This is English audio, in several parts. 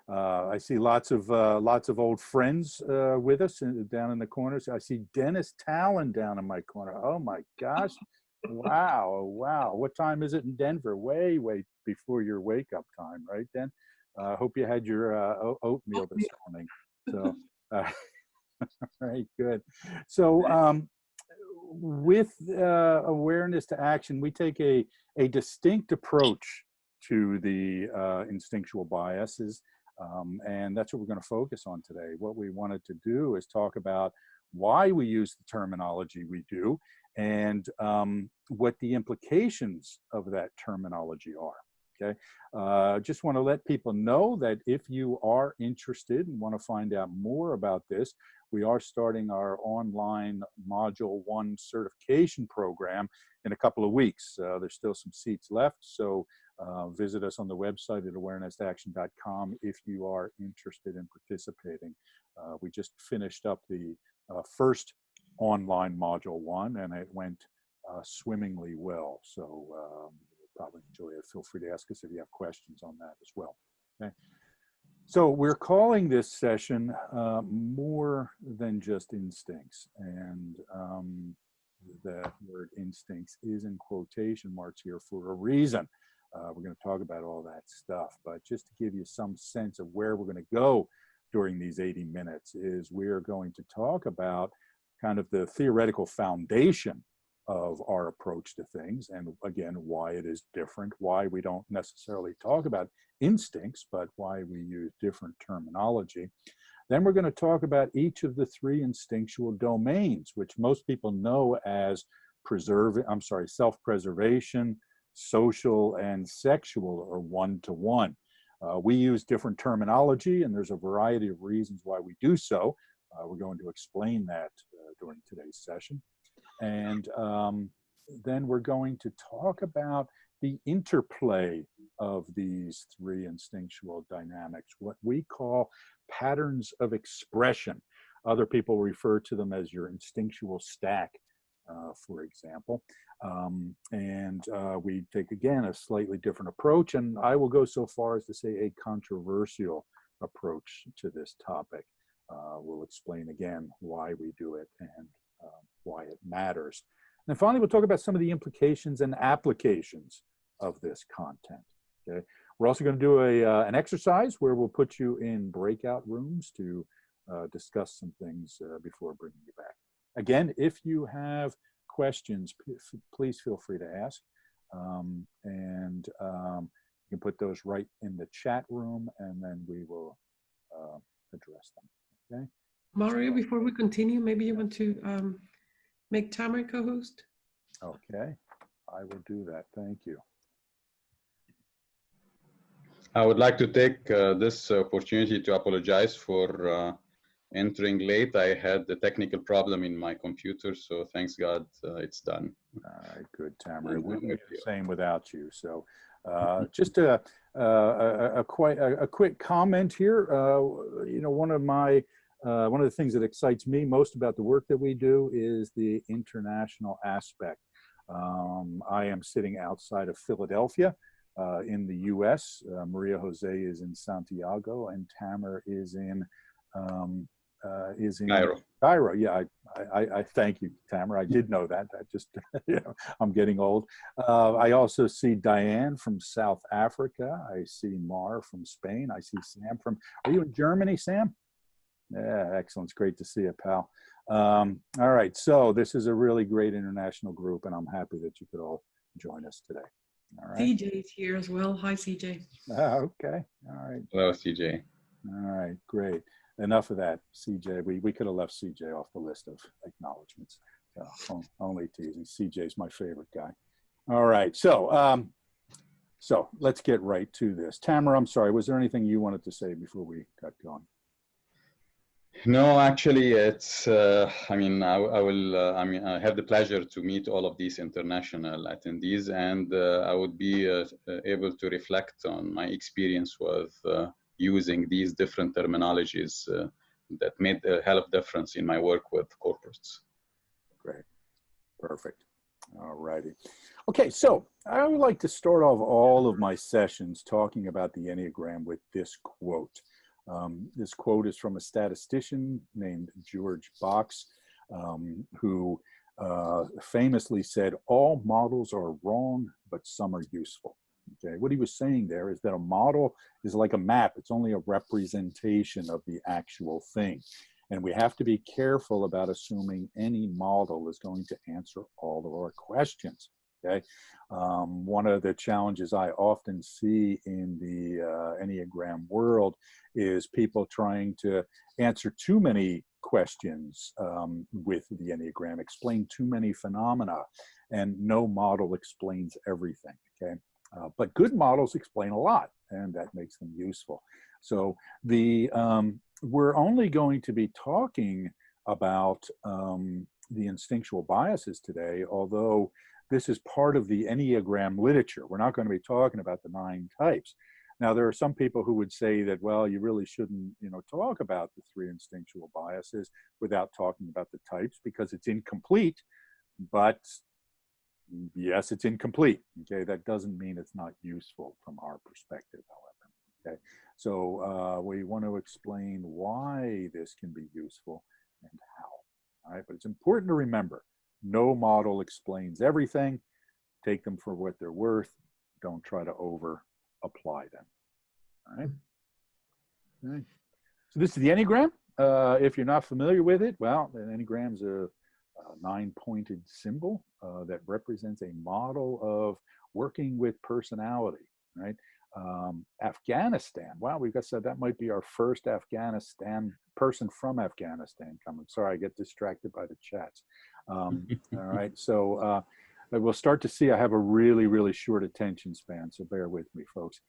I see lots of old friends with us down in the corners. I see Dennis Talon down in my corner. Oh my gosh. Wow. Wow. What time is it in Denver? Way before your wake up time, right, Den? Hope you had your oatmeal this morning. So, very good. So, with awareness to action, we take a distinct approach to the instinctual biases, and that's what we're going to focus on today. What we wanted to do is talk about why we use the terminology we do, and what the implications of that terminology are. Okay, just want to let people know that if you are interested and want to find out more about this, we are starting our online Module 1 certification program in a couple of weeks. There's still some seats left, so visit us on the website at awarenessaction.com if you are interested in participating. We just finished up the first online Module 1, and it went swimmingly well. So probably enjoy it. Feel free to ask us if you have questions on that as well. Okay. So we're calling this session more than just instincts, and the word instincts is in quotation marks here for a reason. We're going to talk about all that stuff, but just to give you some sense of where we're going to go during these 80 minutes is we're going to talk about kind of the theoretical foundation of our approach to things, and again, why it is different, why we don't necessarily talk about instincts, but why we use different terminology. Then we're going to talk about each of the 3 instinctual domains, which most people know as self-preservation, social, and sexual, or one-to-one. We use different terminology, and there's a variety of reasons why we do so. We're going to explain that during today's session. And then we're going to talk about the interplay of these 3 instinctual dynamics, what we call patterns of expression. Other people refer to them as your instinctual stack, for example. We take, again, a slightly different approach, and I will go so far as to say a controversial approach to this topic. We'll explain again why we do it and why it matters. And finally, we'll talk about some of the implications and applications of this content. Okay, we're also going to do an exercise where we'll put you in breakout rooms to discuss some things before bringing you back. Again, if you have questions, please feel free to ask, and you can put those right in the chat room, and then we will address them. Okay, Mario, before we continue, maybe you want to make Tamer co-host? Okay, I will do that. Thank you. I would like to take this opportunity to apologize for entering late. I had a technical problem in my computer, so thanks God it's done. All right, good, Tamer. It wouldn't be the same without you. So just a quick comment here. You know, one of the things that excites me most about the work that we do is the international aspect. I am sitting outside of Philadelphia in the U.S. Maria Jose is in Santiago, and Tamer is in Cairo. Yeah, I thank you, Tamer. I did know that. I just, you know, I'm getting old. I also see Diane from South Africa. I see Mar from Spain. I see Sam from. Are you in Germany, Sam? Yeah, excellent. It's great to see you, pal. All right, so this is a really great international group, and I'm happy that you could all join us today. All right. CJ's here as well. Hi, CJ. Okay. All right. Hello, CJ. All right, great. Enough of that, CJ. We could have left CJ off the list of acknowledgements. Only teasing. CJ's my favorite guy. All right, so let's get right to this. Tamer, I'm sorry, was there anything you wanted to say before we got going? No, actually, it's. I mean, I have the pleasure to meet all of these international attendees, and I would be able to reflect on my experience with using these different terminologies that made a hell of a difference in my work with corporates. Great, perfect. All righty. Okay, so I would like to start off all of my sessions talking about the Enneagram with this quote. This quote is from a statistician named George Box, who famously said, "All models are wrong, but some are useful." Okay, what he was saying there is that a model is like a map. It's only a representation of the actual thing. And we have to be careful about assuming any model is going to answer all of our questions. Okay, one of the challenges I often see in the Enneagram world is people trying to answer too many questions with the Enneagram, explain too many phenomena, and no model explains everything. Okay, but good models explain a lot, and that makes them useful. So we're only going to be talking about the instinctual biases today, although this is part of the Enneagram literature. We're not going to be talking about the 9 types. Now, there are some people who would say that, well, you really shouldn't, talk about the 3 instinctual biases without talking about the types because it's incomplete. But yes, it's incomplete. Okay, that doesn't mean it's not useful from our perspective, however. Okay, so we want to explain why this can be useful and how. All right, but it's important to remember, no model explains everything. Take them for what they're worth. Don't try to over apply them. All right. All right. So this is the Enneagram. If you're not familiar with it, well, the Enneagram's a 9-pointed symbol that represents a model of working with personality, right? Afghanistan. Wow, we've got said that might be our first Afghanistan person from Afghanistan coming. Sorry, I get distracted by the chats. All right, so we'll start to see I have a really, really short attention span, so bear with me, folks.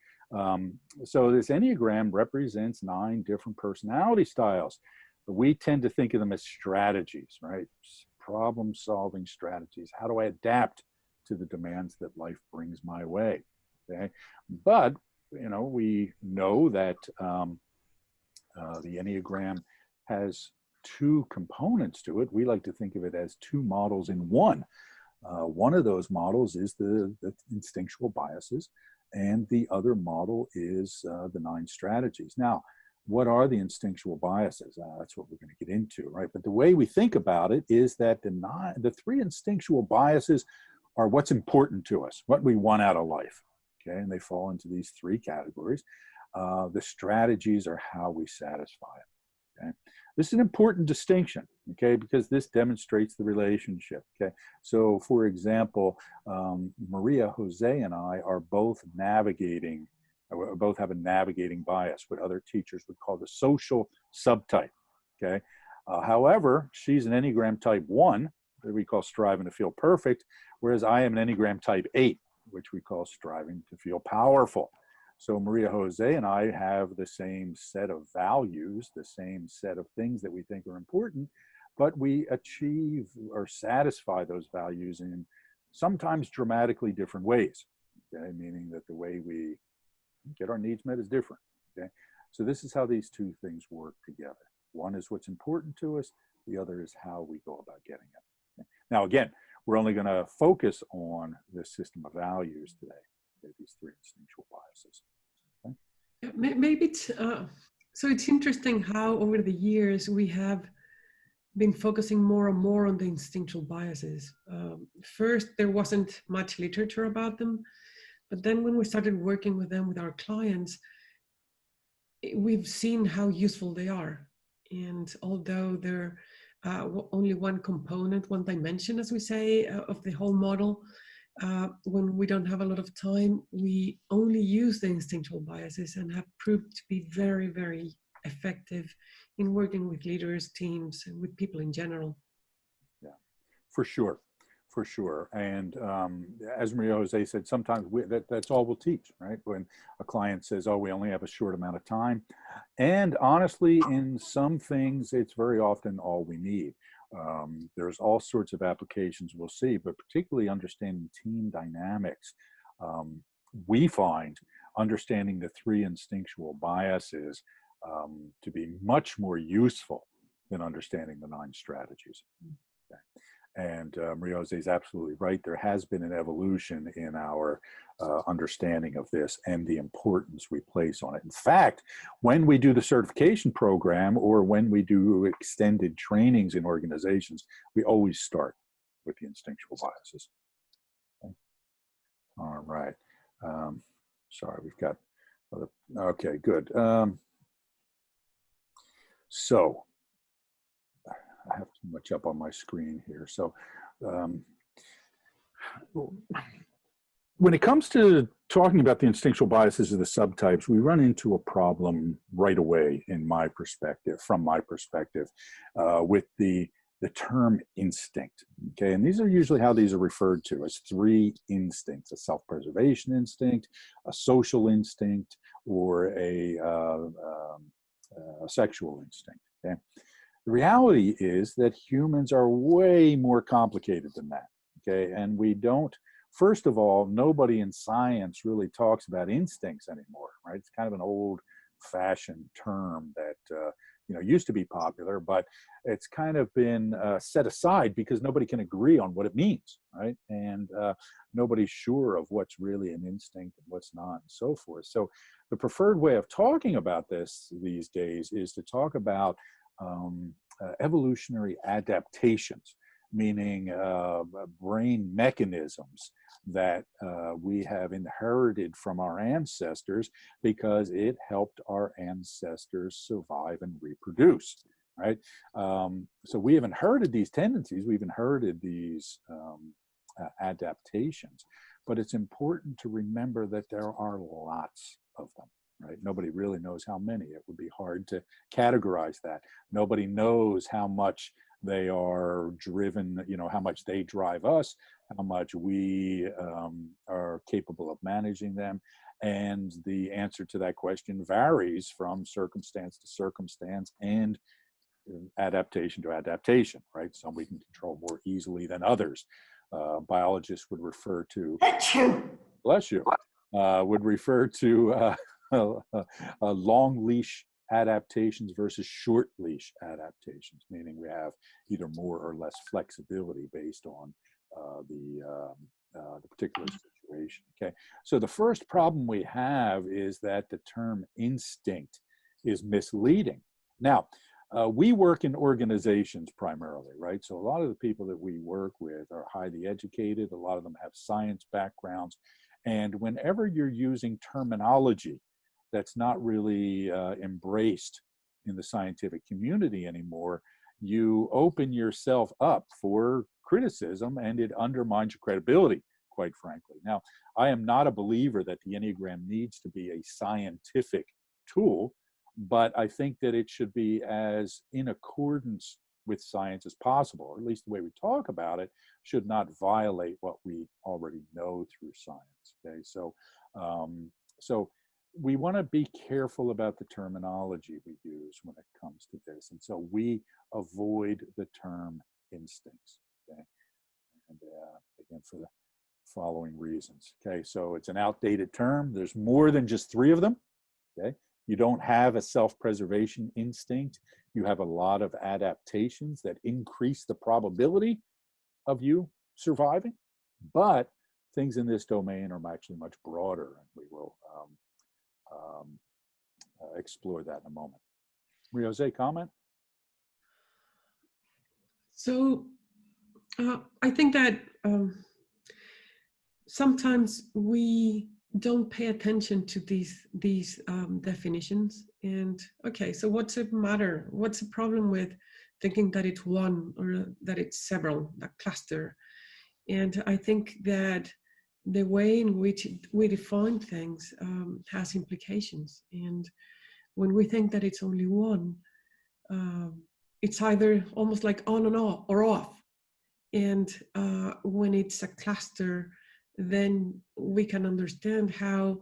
So this Enneagram represents 9 different personality styles. We tend to think of them as strategies, right? Problem-solving strategies. How do I adapt to the demands that life brings my way? Okay, but we know that the Enneagram has 2 components to it. We like to think of it as 2 models in one. One of those models is the instinctual biases, and the other model is the 9 strategies. Now, what are the instinctual biases? That's what we're going to get into, right? But the way we think about it is that the 3 instinctual biases are what's important to us, what we want out of life. Okay, and they fall into these 3 categories. The strategies are how we satisfy it. Okay, this is an important distinction. Okay, because this demonstrates the relationship. Okay, so for example, Maria, Jose, and I are both navigating. We both have a navigating bias, what other teachers would call the social subtype. Okay, however, she's an Enneagram type 1, that we call striving to feel perfect, whereas I am an Enneagram type 8, which we call striving to feel powerful. So Maria, Jose, and I have the same set of values, the same set of things that we think are important, but we achieve or satisfy those values in sometimes dramatically different ways. Okay, meaning that the way we get our needs met is different. Okay, so this is how these 2 things work together. One is what's important to us. The other is how we go about getting it. Okay? Now, again, we're only going to focus on this system of values today. Okay, these 3 instinctual biases. Okay? Yeah, maybe so it's interesting how over the years we have been focusing more and more on the instinctual biases. First, there wasn't much literature about them. But then when we started working with them, with our clients, we've seen how useful they are. And although they're only one component, one dimension, as we say, of the whole model, when we don't have a lot of time, we only use the instinctual biases and have proved to be very, very effective in working with leaders, teams, and with people in general. Yeah, for sure. For sure. And as Maria Jose said, sometimes that's all we'll teach, right? When a client says, oh, we only have a short amount of time. And honestly, in some things, it's very often all we need. There's all sorts of applications we'll see, but particularly understanding team dynamics. We find understanding the 3 instinctual biases to be much more useful than understanding the 9 strategies. Okay. And Mario is absolutely right. There has been an evolution in our understanding of this and the importance we place on it. In fact, when we do the certification program or when we do extended trainings in organizations, we always start with the instinctual biases. Okay. All right. Sorry, we've got other, okay, good. So I have too much up on my screen here. So when it comes to talking about the instinctual biases of the subtypes, we run into a problem right away in my perspective, from my perspective, with the term instinct. Okay, and these are usually how these are referred to as three instincts: a self-preservation instinct, a social instinct, or a sexual instinct. Okay. The reality is that humans are way more complicated than that, okay? And we don't, first of all, nobody in science really talks about instincts anymore, right? It's kind of an old-fashioned term that, used to be popular, but it's kind of been set aside because nobody can agree on what it means, right? And nobody's sure of what's really an instinct and what's not, and so forth. So the preferred way of talking about this these days is to talk about evolutionary adaptations, meaning brain mechanisms that we have inherited from our ancestors because it helped our ancestors survive and reproduce, right? So we have inherited these tendencies, we've inherited these adaptations, but it's important to remember that there are lots of them. Right? Nobody really knows how many. It would be hard to categorize that. Nobody knows how much they are driven, how much they drive us, how much we are capable of managing them. And the answer to that question varies from circumstance to circumstance and adaptation to adaptation, right? Some we can control more easily than others. Biologists would refer to, bless you, would refer to long leash adaptations versus short leash adaptations, meaning we have either more or less flexibility based on the particular situation. Okay, so the first problem we have is that the term instinct is misleading. Now, we work in organizations primarily, right? So a lot of the people that we work with are highly educated. A lot of them have science backgrounds. And whenever you're using terminology that's not really embraced in the scientific community anymore, you open yourself up for criticism and it undermines your credibility, quite frankly. Now, I am not a believer that the Enneagram needs to be a scientific tool, but I think that it should be as in accordance with science as possible, or at least the way we talk about it should not violate what we already know through science. Okay, so we want to be careful about the terminology we use when it comes to this, and so we avoid the term instincts. Okay, and again for the following reasons. Okay, so it's an outdated term. There's more than just three of them. Okay. You don't have a self-preservation instinct. You have a lot of adaptations that increase the probability of you surviving. But things in this domain are actually much broader, and we will explore that in a moment. Jose, comment? So I think that sometimes we don't pay attention to these definitions. And okay, so what's the matter? What's the problem with thinking that it's one or that it's several, that cluster? And I think that the way in which we define things has implications. And when we think that it's only one, it's either almost like on and off or off. And when it's a cluster, then we can understand how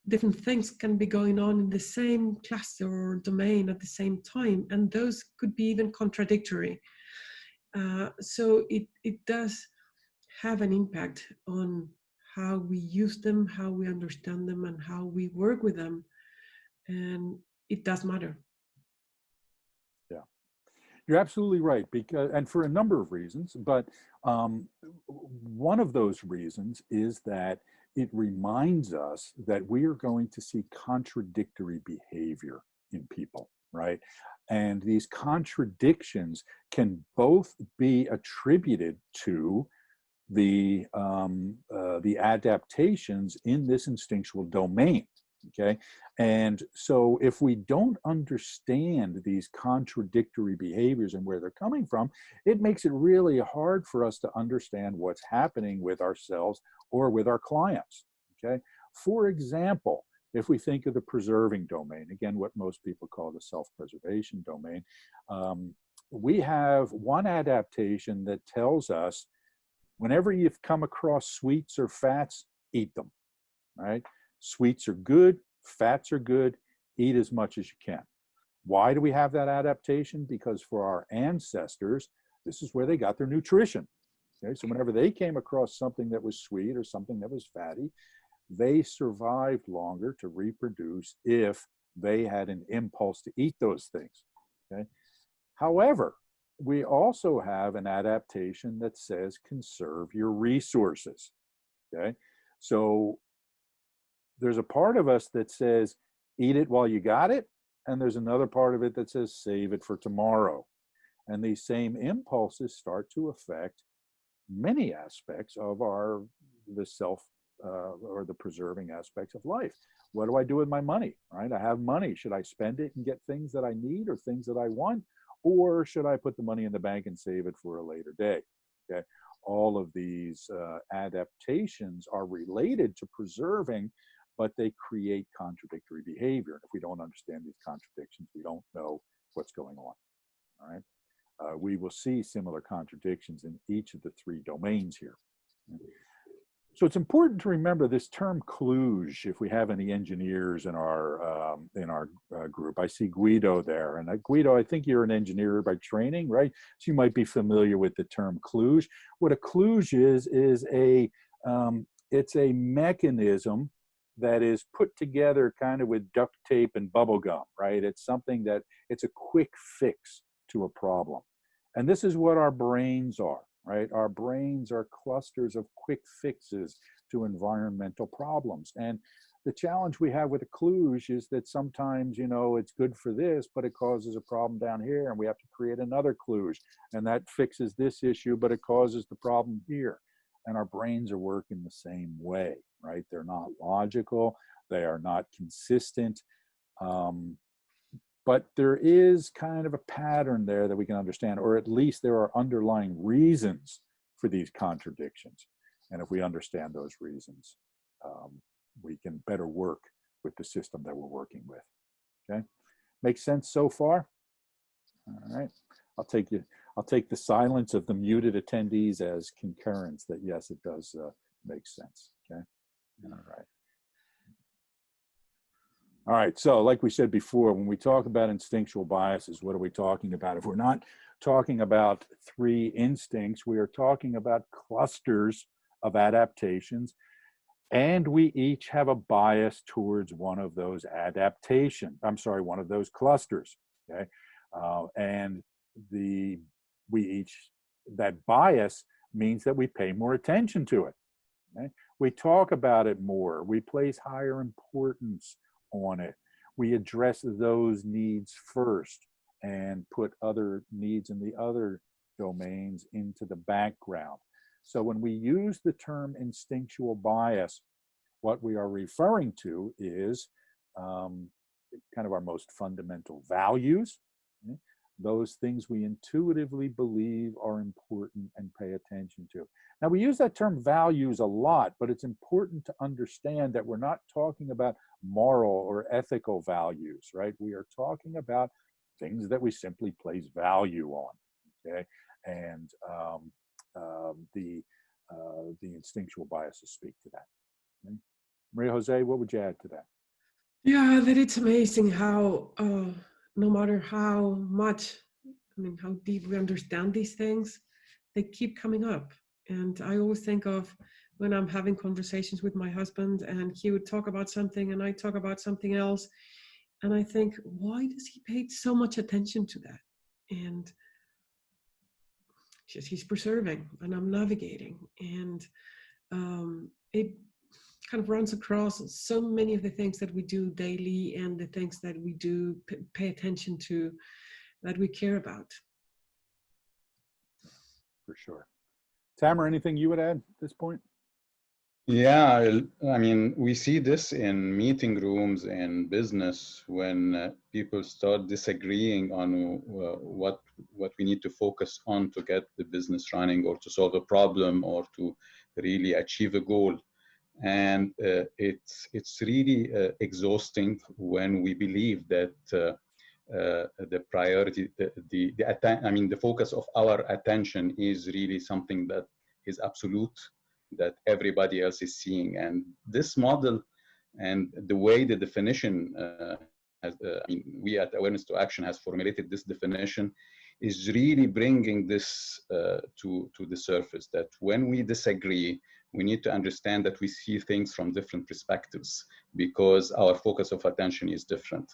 different things can be going on in the same cluster or domain at the same time, and those could be even contradictory. So it does have an impact on how we use them, how we understand them, and how we work with them, and it does matter. You're absolutely right, because, and for a number of reasons, but one of those reasons is that it reminds us that we are going to see contradictory behavior in people, right? And these contradictions can both be attributed to the adaptations in this instinctual domain. Okay, and so if we don't understand these contradictory behaviors and where they're coming from, it makes it really hard for us to understand what's happening with ourselves or with our clients. Okay, for example, if we think of the preserving domain, again, what most people call the self-preservation domain, we have one adaptation that tells us whenever you've come across sweets or fats, eat them, right? Sweets are good, fats are good, eat as much as you can. Why do we have that adaptation? Because for our ancestors, this is where they got their nutrition. Okay, so whenever they came across something that was sweet or something that was fatty, they survived longer to reproduce if they had an impulse to eat those things. Okay? However, we also have an adaptation that says conserve your resources. Okay, so there's a part of us that says eat it while you got it, and there's another part of it that says save it for tomorrow. And these same impulses start to affect many aspects of the self or the preserving aspects of life. What do I do with my money, right? I have money. Should I spend it and get things that I need or things that I want? Or should I put the money in the bank and save it for a later day? Okay. All of these adaptations are related to preserving, but they create contradictory behavior. If we don't understand these contradictions, we don't know what's going on. All right. We will see similar contradictions in each of the three domains here. So it's important to remember this term kludge. If we have any engineers in our group, I see Guido there, and Guido, I think you're an engineer by training, right? So you might be familiar with the term kludge. What a kludge is it's a mechanism that is put together kind of with duct tape and bubble gum, right? It's something that it's a quick fix to a problem, and this is what our brains are. Right? Our brains are clusters of quick fixes to environmental problems. And the challenge we have with a kludge is that sometimes, you know, it's good for this, but it causes a problem down here, and we have to create another kludge. And that fixes this issue, but it causes the problem here. And our brains are working the same way, right? They're not logical. They are not consistent. But there is kind of a pattern there that we can understand, or at least there are underlying reasons for these contradictions. And if we understand those reasons, we can better work with the system that we're working with. Okay, makes sense so far? All right, I'll take the silence of the muted attendees as concurrence that yes, it does make sense. Okay, all right. All right, so like we said before, when we talk about instinctual biases, what are we talking about? If we're not talking about three instincts, we are talking about clusters of adaptations, and we each have a bias towards one of those one of those clusters, okay? That bias means that we pay more attention to it, okay? We talk about it more, we place higher importance on it. We address those needs first and put other needs in the other domains into the background. So when we use the term instinctual bias, what we are referring to is kind of our most fundamental values, okay? Those things we intuitively believe are important and pay attention to. Now, we use that term values a lot, but it's important to understand that we're not talking about moral or ethical values, right? We are talking about things that we simply place value on, okay? And the instinctual biases speak to that. Okay? Maria Jose, what would you add to that? Yeah, that it's amazing how no matter how much, how deep we understand these things, they keep coming up. And I always think of when I'm having conversations with my husband and he would talk about something and I talk about something else. And I think, why does he pay so much attention to that? And he's preserving and I'm navigating. And it kind of runs across so many of the things that we do daily and the things that we do pay attention to, that we care about. For sure. Tamer, anything you would add at this point? Yeah, I mean, we see this in meeting rooms in business when people start disagreeing on what we need to focus on to get the business running, or to solve a problem, or to really achieve a goal. And it's really exhausting when we believe that the priority, the focus of our attention is really something that is absolute, that everybody else is seeing. And this model and the way the definition we at Awareness to Action has formulated this definition is really bringing this to the surface, that when we disagree, we need to understand that we see things from different perspectives because our focus of attention is different.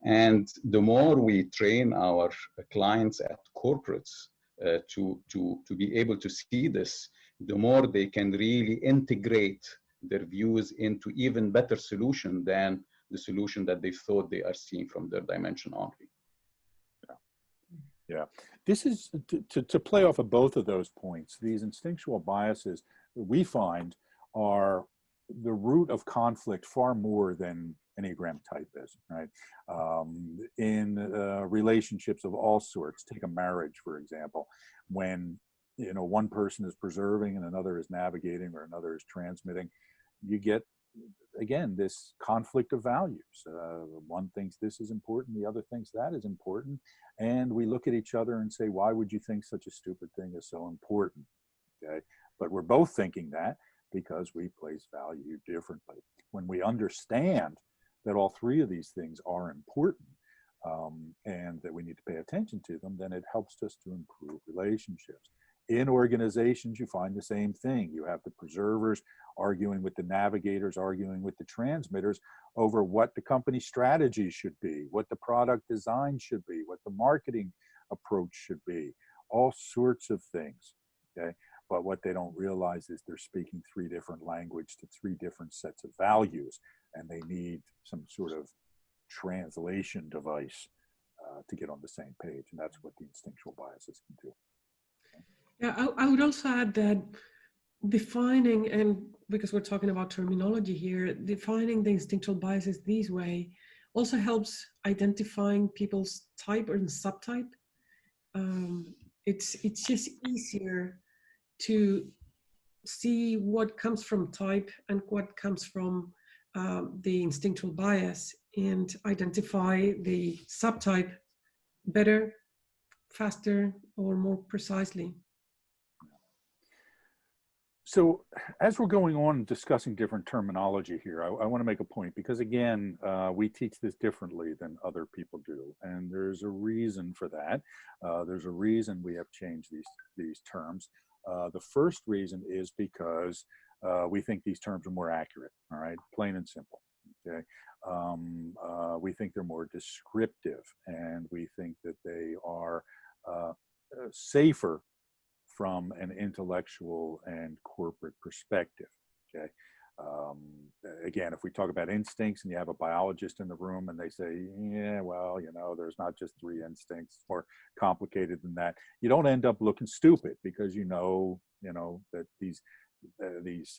And the more we train our clients at corporates to be able to see this, the more they can really integrate their views into even better solution than the solution that they thought they are seeing from their dimension only. Yeah, this is to play off of both of those points. These instinctual biases we find are the root of conflict far more than Enneagram type is, right? In relationships of all sorts, take a marriage, for example, when one person is preserving and another is navigating, or another is transmitting, you get, again, this conflict of values. One thinks this is important, the other thinks that is important, and we look at each other and say, why would you think such a stupid thing is so important? Okay, but we're both thinking that because we place value differently. When we understand that all three of these things are important, and that we need to pay attention to them, then it helps us to improve relationships. In organizations, you find the same thing. You have the preservers arguing with the navigators, arguing with the transmitters over what the company strategy should be, what the product design should be, what the marketing approach should be, all sorts of things, okay? But what they don't realize is they're speaking three different languages to three different sets of values, and they need some sort of translation device to get on the same page, and that's what the instinctual biases can do. Yeah, I would also add that defining, and because we're talking about terminology here, defining the instinctual biases this way also helps identifying people's type or subtype. It's just easier to see what comes from type and what comes from the instinctual bias, and identify the subtype better, faster, or more precisely. So as we're going on discussing different terminology here, I want to make a point, because again, we teach this differently than other people do. And there's a reason for that. There's a reason we have changed these terms. The first reason is because we think these terms are more accurate, all right? Plain and simple, okay? We think they're more descriptive, and we think that they are safer from an intellectual and corporate perspective, okay? Again, if we talk about instincts and you have a biologist in the room and they say, yeah, well, there's not just three instincts, it's more complicated than that, you don't end up looking stupid, because you know that these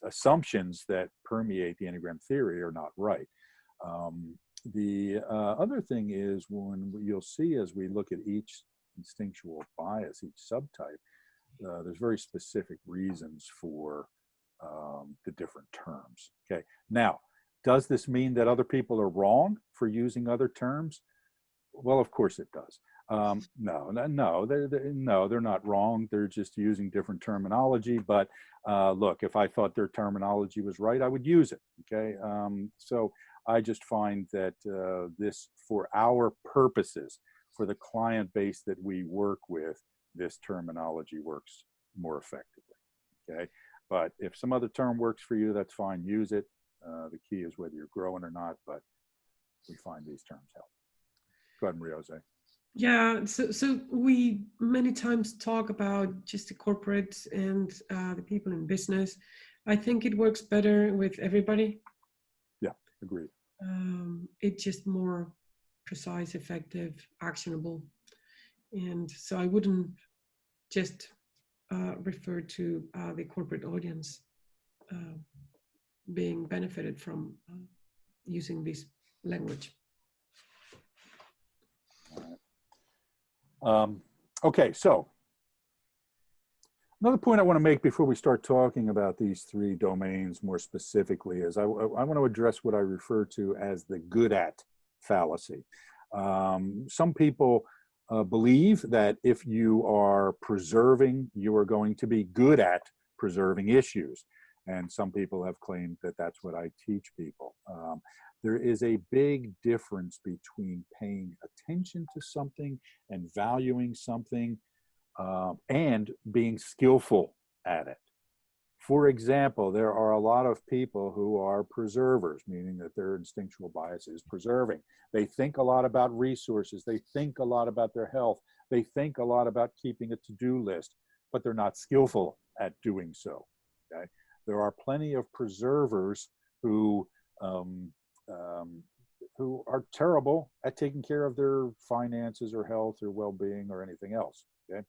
assumptions that permeate the Enneagram theory are not right. The other thing is, when you'll see as we look at each instinctual bias, each subtype, there's very specific reasons for the different terms. Okay. Now, does this mean that other people are wrong for using other terms? Well, of course it does. No, they're not wrong. They're just using different terminology. But look, if I thought their terminology was right, I would use it. Okay. So I just find that this, for our purposes, for the client base that we work with, this terminology works more effectively, okay? But if some other term works for you, that's fine, use it. The key is whether you're growing or not, but we find these terms help. Go ahead, Mario. Yeah, so we many times talk about just the corporates and the people in business. I think it works better with everybody. Yeah, agreed. It's just more precise, effective, actionable. And so I wouldn't just refer to the corporate audience being benefited from using this language. Okay, so another point I want to make before we start talking about these three domains more specifically is I want to address what I refer to as the good at fallacy. Some people believe that if you are preserving, you are going to be good at preserving issues. And some people have claimed that that's what I teach people. There is a big difference between paying attention to something and valuing something and being skillful at it. For example, there are a lot of people who are preservers, meaning that their instinctual bias is preserving. They think a lot about resources. They think a lot about their health. They think a lot about keeping a to-do list, but they're not skillful at doing so. Okay? There are plenty of preservers who are terrible at taking care of their finances or health or well-being or anything else. Okay?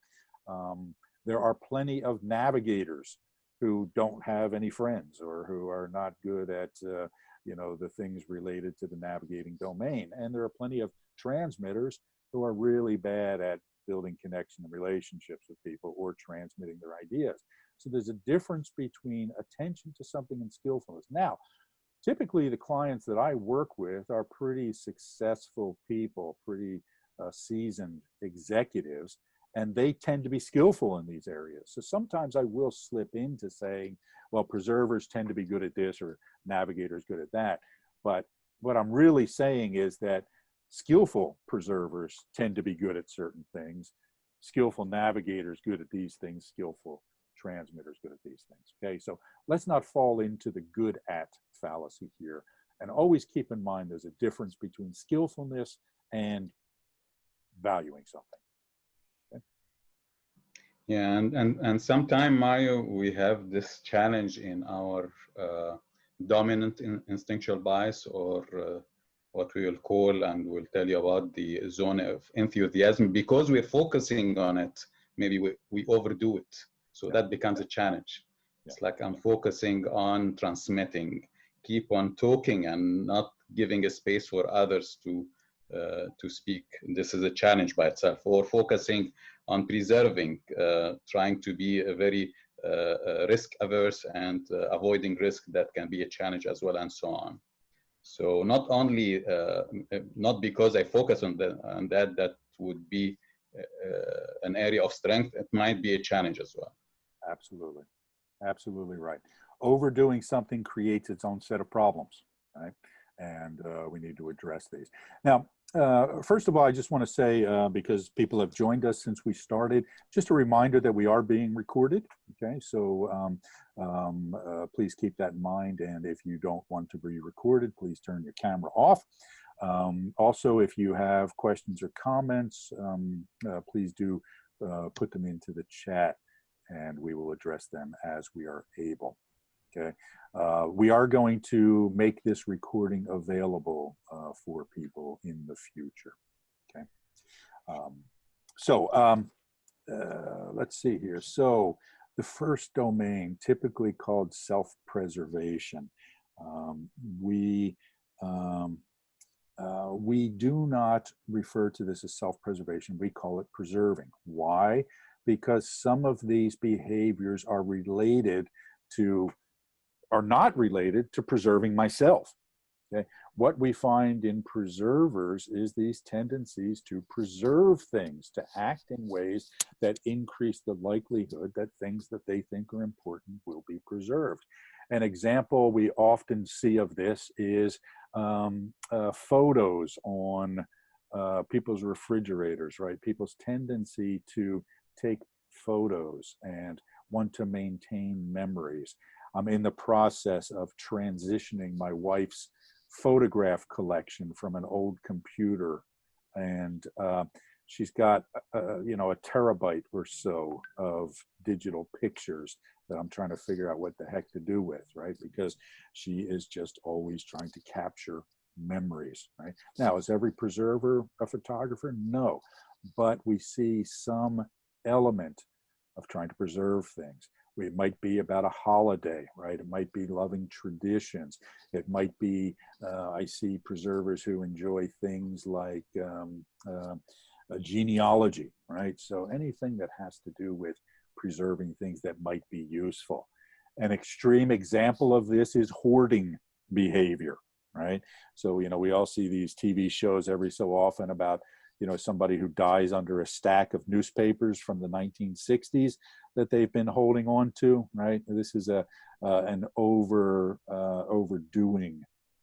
There are plenty of navigators who don't have any friends or who are not good at the things related to the navigating domain. And there are plenty of transmitters who are really bad at building connection and relationships with people or transmitting their ideas. So there's a difference between attention to something and skillfulness. Now, typically the clients that I work with are pretty successful people, pretty seasoned executives, and they tend to be skillful in these areas. So sometimes I will slip into saying, well, preservers tend to be good at this or navigators good at that. But what I'm really saying is that skillful preservers tend to be good at certain things, skillful navigators good at these things, skillful transmitters good at these things. Okay, so let's not fall into the good at fallacy here. And always keep in mind there's a difference between skillfulness and valuing something. Yeah, and sometime, Mario, we have this challenge in our dominant instinctual bias, or what we will call, and we'll tell you about, the zone of enthusiasm. Because we're focusing on it, maybe we overdo it. So that becomes a challenge. It's like I'm focusing on transmitting, keep on talking and not giving a space for others to speak. This is a challenge by itself. Or focusing on preserving, trying to be a very risk averse and avoiding risk, that can be a challenge as well, and so on. So not only, not because I focus on that would be an area of strength, it might be a challenge as well. Absolutely. Absolutely right. Overdoing something creates its own set of problems, right? And we need to address these. Now, first of all, I just want to say, because people have joined us since we started, just a reminder that we are being recorded, okay? So please keep that in mind. And if you don't want to be recorded, please turn your camera off. Also, if you have questions or comments, please do put them into the chat, and we will address them as we are able. Okay, we are going to make this recording available for people in the future. Okay, let's see here. So the first domain, typically called self-preservation, we do not refer to this as self-preservation. We call it preserving. Why? Because some of these behaviors are not related to preserving myself. Okay? What we find in preservers is these tendencies to preserve things, to act in ways that increase the likelihood that things that they think are important will be preserved. An example we often see of this is photos on people's refrigerators, right? People's tendency to take photos and want to maintain memories. I'm in the process of transitioning my wife's photograph collection from an old computer, and she's got, you know, a terabyte or so of digital pictures that I'm trying to figure out what the heck to do with, right? Because she is just always trying to capture memories, right? Now, is every preserver a photographer? No, but we see some element of trying to preserve things. It might be about a holiday, right? It might be loving traditions. It might be, I see preservers who enjoy things like a genealogy, right? So anything that has to do with preserving things that might be useful. An extreme example of this is hoarding behavior, right? So, you know, we all see these TV shows every so often about, you know, somebody who dies under a stack of newspapers from the 1960s that they've been holding on to, right? This is an overdoing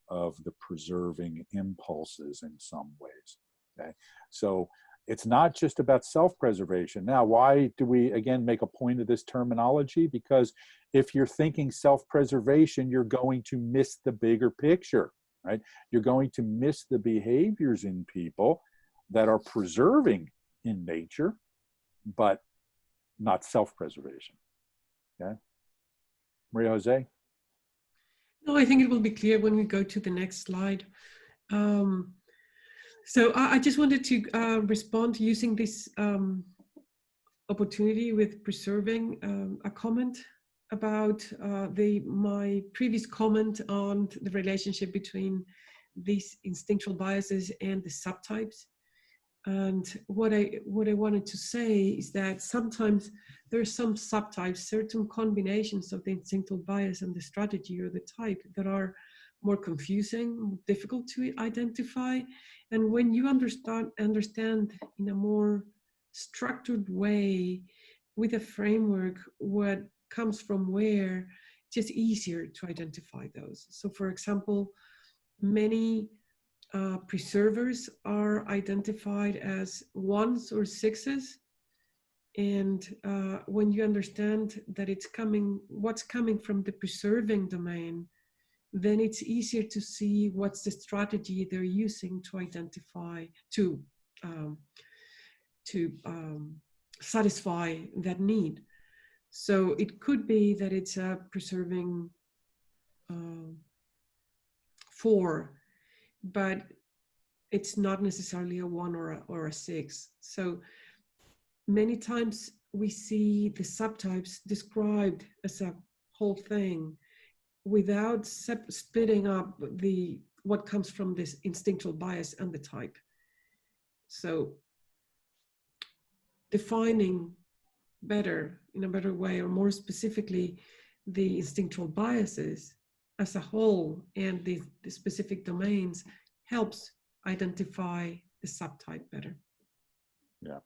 of the preserving impulses in some ways, okay? So it's not just about self-preservation. Now, why do we, again, make a point of this terminology? Because if you're thinking self-preservation, you're going to miss the bigger picture, right? You're going to miss the behaviors in people that are preserving in nature, but not self-preservation, okay? Maria Jose? No, I think it will be clear when we go to the next slide. So I just wanted to respond using this opportunity with preserving a comment about my previous comment on the relationship between these instinctual biases and the subtypes. And what I wanted to say is that sometimes there are some subtypes, certain combinations of the instinctual bias and the strategy or the type that are more confusing, difficult to identify. And when you understand in a more structured way with a framework what comes from where, it's just easier to identify those. So for example, many preservers are identified as 1s or 6s. And when you understand that it's coming, what's coming from the preserving domain, then it's easier to see what's the strategy they're using to identify, to satisfy that need. So it could be that it's a preserving 4, but it's not necessarily a 1 or a 6. So many times we see the subtypes described as a whole thing without splitting up what comes from this instinctual bias and the type. So defining better, in a better way, or more specifically, the instinctual biases as a whole and the specific domains helps identify the subtype better. Yeah,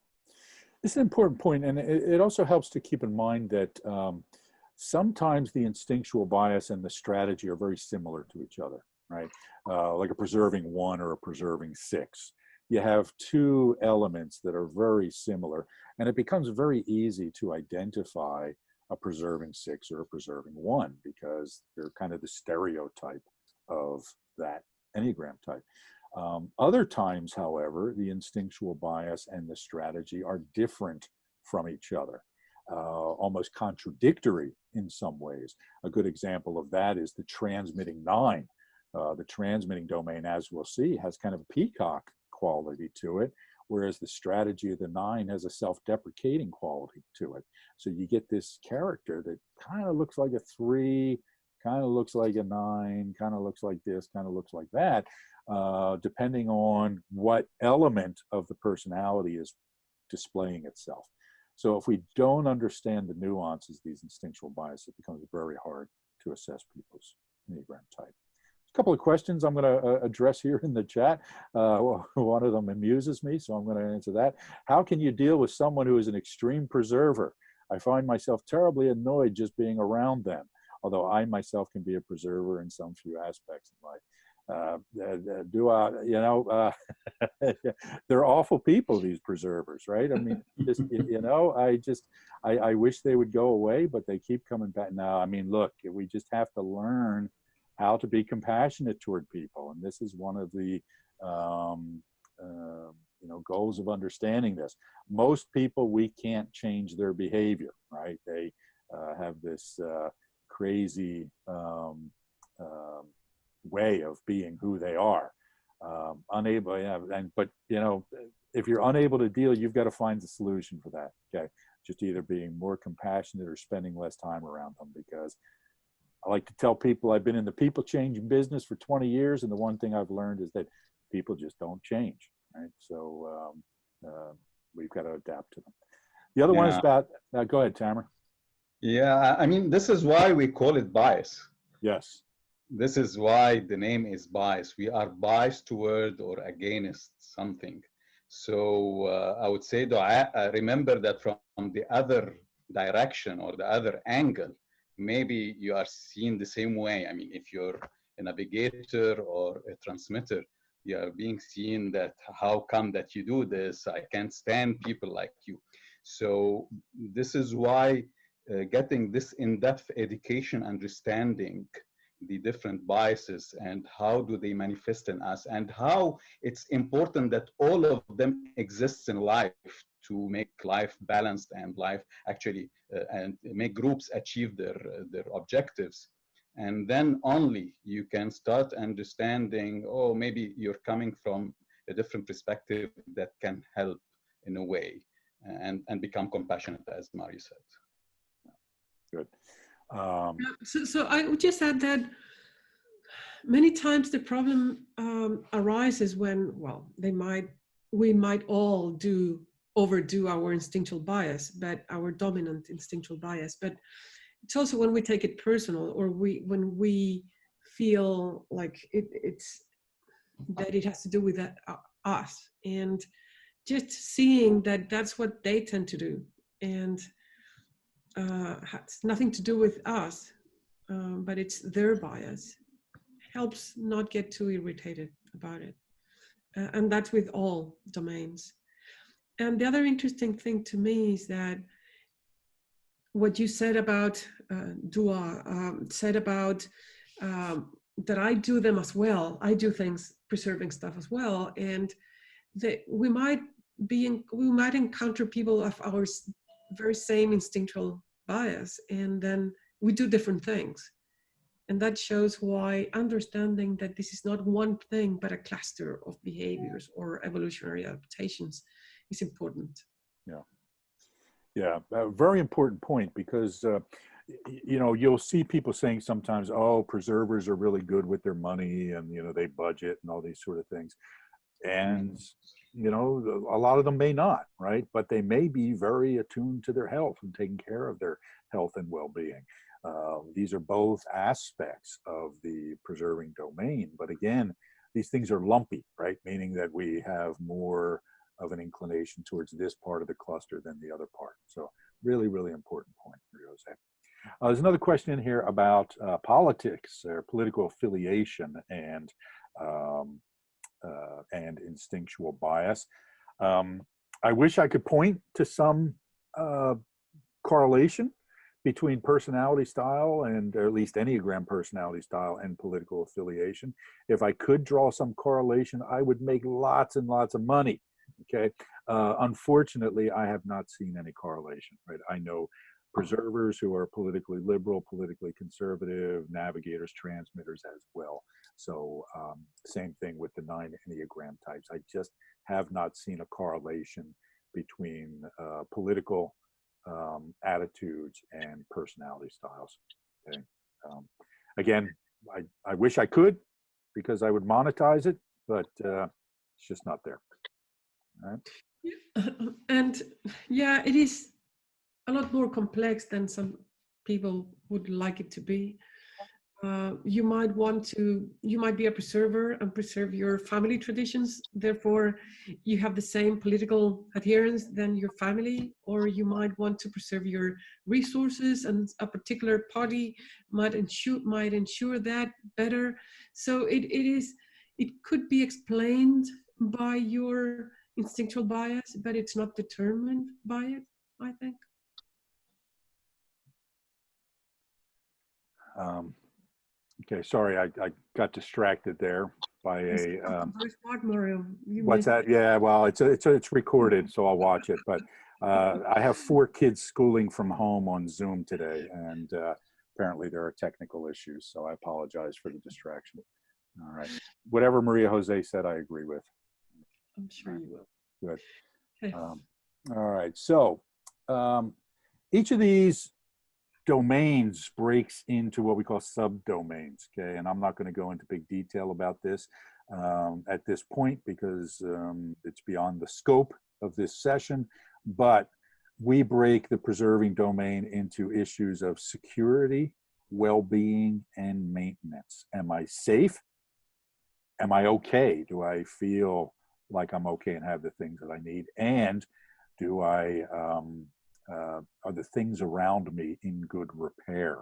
it's an important point, and it also helps to keep in mind that sometimes the instinctual bias and the strategy are very similar to each other, right? Like a preserving 1 or a preserving 6. You have two elements that are very similar, and it becomes very easy to identify a preserving 6 or a preserving 1 because they're kind of the stereotype of that Enneagram type. Other times, however, the instinctual bias and the strategy are different from each other, almost contradictory in some ways. A good example of that is the transmitting 9. The transmitting domain, as we'll see, has kind of a peacock quality to it, whereas the strategy of the 9 has a self-deprecating quality to it. So you get this character that kind of looks like a 3, kind of looks like a 9, kind of looks like this, kind of looks like that, depending on what element of the personality is displaying itself. So if we don't understand the nuances of these instinctual biases, it becomes very hard to assess people's Enneagram type. A couple of questions I'm going to address here in the chat. One of them amuses me, so I'm going to answer that. How can you deal with someone who is an extreme preserver? I find myself terribly annoyed just being around them, although I myself can be a preserver in some few aspects of life. They're awful people, these preservers, right? I mean, just, I wish they would go away, but they keep coming back. Now, I mean, look, we just have to learn how to be compassionate toward people. And this is one of the goals of understanding this. Most people, we can't change their behavior, right? They have this crazy way of being who they are. Unable, but if you're unable to deal, you've got to find the solution for that. Okay, just either being more compassionate or spending less time around them. Because I like to tell people I've been in the people changing business for 20 years, and the one thing I've learned is that people just don't change, right? So we've got to adapt to them. The other one is about, go ahead, Tamer. Yeah, I mean, this is why we call it bias. Yes. This is why the name is bias. We are biased toward or against something. So I would say, though, I remember that from the other direction or the other angle, maybe you are seen the same way. I mean, if you're a navigator or a transmitter, you are being seen that how come that you do this? I can't stand people like you. So this is why getting this in-depth education, understanding the different biases and how do they manifest in us, and how it's important that all of them exists in life to make life balanced and life actually and make groups achieve their objectives. And then only you can start understanding, oh, maybe you're coming from a different perspective that can help in a way, and become compassionate, as Mario said. Good. So I would just add that many times the problem arises when, well, we might all overdo our instinctual bias, but our dominant instinctual bias. But it's also when we take it personal, or when we feel like it's that it has to do with us, and just seeing that that's what they tend to do, and has nothing to do with us, but it's their bias, helps not get too irritated about it. And that's with all domains. And the other interesting thing to me is that what you said about Dua, said about that I do them as well. I do things, preserving stuff as well. And that we might encounter people of our very same instinctual bias, and then we do different things. And that shows why understanding that this is not one thing, but a cluster of behaviors or evolutionary adaptations is important. Yeah. Yeah, a very important point, because, you'll see people saying sometimes, oh, preservers are really good with their money and, they budget and all these sort of things. And, a lot of them may not, right? But they may be very attuned to their health and taking care of their health and well-being. These are both aspects of the preserving domain. But again, these things are lumpy, right? Meaning that we have more of an inclination towards this part of the cluster than the other part. So really, really important point, Jose. There's another question in here about politics or political affiliation and instinctual bias. I wish I could point to some correlation between personality style, and or at least Enneagram personality style, and political affiliation. If I could draw some correlation, I would make lots and lots of money. Okay. Unfortunately, I have not seen any correlation, right? I know preservers who are politically liberal, politically conservative, navigators, transmitters as well. So same thing with the 9 Enneagram types. I just have not seen a correlation between political attitudes and personality styles. Okay. Again, I wish I could, because I would monetize it, but it's just not there. All right. And yeah, it is a lot more complex than some people would like it to be. You might be a preserver and preserve your family traditions, therefore you have the same political adherence than your family, or you might want to preserve your resources, and a particular party might ensure that better. So it could be explained by your instinctual bias, but it's not determined by it, I think. Okay, sorry, I got distracted there. by a very smart, Mario. what's that? Yeah, well, it's recorded, so I'll watch it. But I have 4 kids schooling from home on Zoom today, and apparently there are technical issues. So I apologize for the distraction. All right, whatever Maria Jose said, I agree with. I'm sure you will. Good. Okay. All right, so each of these domains breaks into what we call subdomains, okay? And I'm not going to go into big detail about this at this point because it's beyond the scope of this session, but we break the preserving domain into issues of security, well-being, and maintenance. Am I safe? Am I okay? Do I feel like I'm okay and have the things that I need? And do I are the things around me in good repair?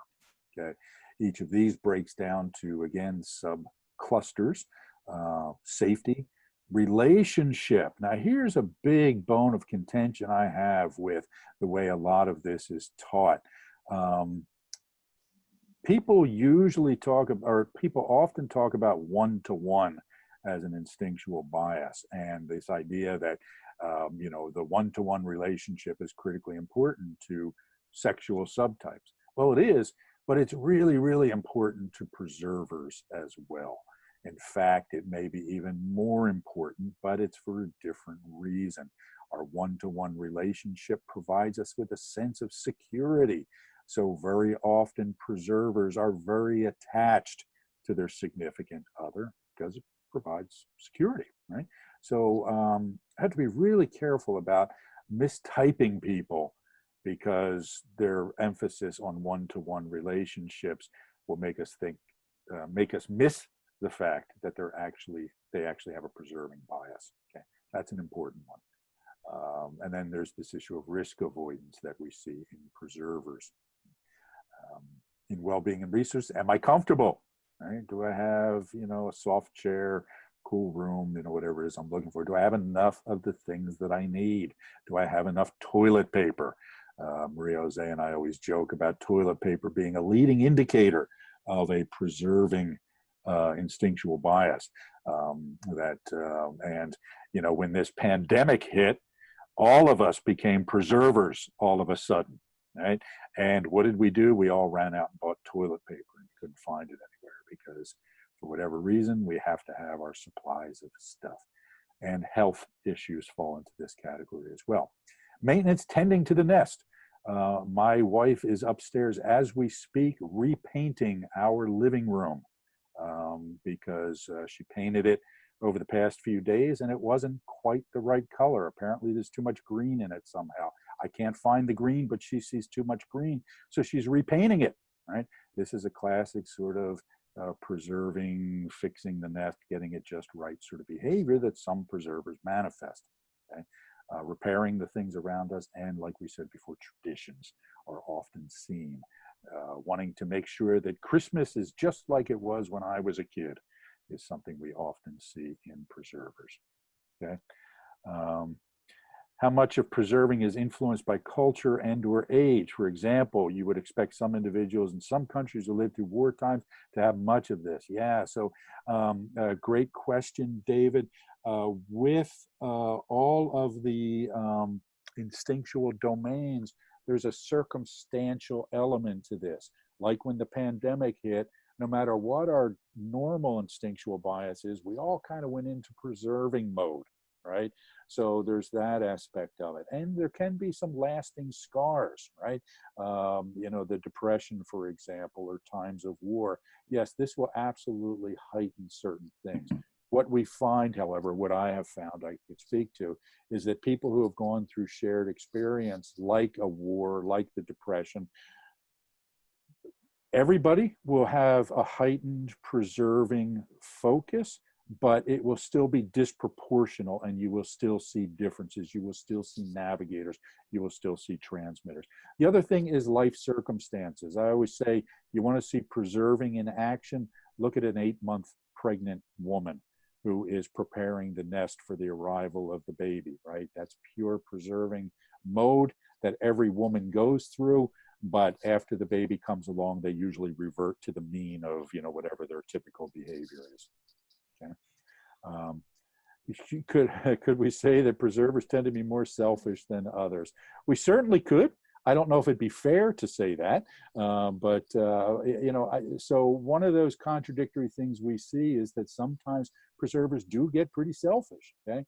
Okay, each of these breaks down to, again, sub-clusters: safety, relationship. Now, here's a big bone of contention I have with the way a lot of this is taught. People usually talk about, or people often talk about one-to-one as an instinctual bias, and this idea that you know, the one-to-one relationship is critically important to sexual subtypes. Well, it is, but it's really, really important to preservers as well. In fact, it may be even more important, but it's for a different reason. Our one-to-one relationship provides us with a sense of security. So very often preservers are very attached to their significant other because it provides security, right? So I have to be really careful about mistyping people because their emphasis on one-to-one relationships will make us think, make us miss the fact that they actually have a preserving bias. Okay, that's an important one. And then there's this issue of risk avoidance that we see in preservers. In well-being and research, am I comfortable? Right? Do I have, you know, a soft chair, cool room, you know, whatever it is I'm looking for? Do I have enough of the things that I need? Do I have enough toilet paper? Maria Jose and I always joke about toilet paper being a leading indicator of a preserving instinctual bias. And, you know, when this pandemic hit, all of us became preservers all of a sudden, right? And what did we do? We all ran out and bought toilet paper and couldn't find it anywhere because for whatever reason, we have to have our supplies of stuff. And health issues fall into this category as well. Maintenance, tending to the nest. My wife is upstairs as we speak repainting our living room because she painted it over the past few days and it wasn't quite the right color. Apparently there's too much green in it somehow. I can't find the green, but she sees too much green, so she's repainting it, right? This is a classic sort of preserving, fixing the nest, getting it just right sort of behavior that some preservers manifest. Okay? Repairing the things around us, and like we said before, traditions are often seen. Wanting to make sure that Christmas is just like it was when I was a kid is something we often see in preservers. Okay. How much of preserving is influenced by culture and or age? For example, you would expect some individuals in some countries who lived through war times to have much of this. Yeah, so great question, David. With all of the instinctual domains, there's a circumstantial element to this. Like when the pandemic hit, no matter what our normal instinctual bias is, we all kind of went into preserving mode, right? So there's that aspect of it. And there can be some lasting scars, right? You know, the Depression, for example, or times of war. Yes, this will absolutely heighten certain things. What we find, however, what I have found I could speak to, is that people who have gone through shared experience like a war, like the Depression, everybody will have a heightened preserving focus, but it will still be disproportional and you will still see differences. You will still see navigators. You will still see transmitters. The other thing is life circumstances. I always say, you want to see preserving in action, look at an 8-month pregnant woman who is preparing the nest for the arrival of the baby, right? That's pure preserving mode that every woman goes through. But after the baby comes along, they usually revert to the mean of, you know, whatever their typical behavior is. Okay. Could we say that preservers tend to be more selfish than others? We certainly could. I don't know if it'd be fair to say that, but so one of those contradictory things we see is that sometimes preservers do get pretty selfish. Okay,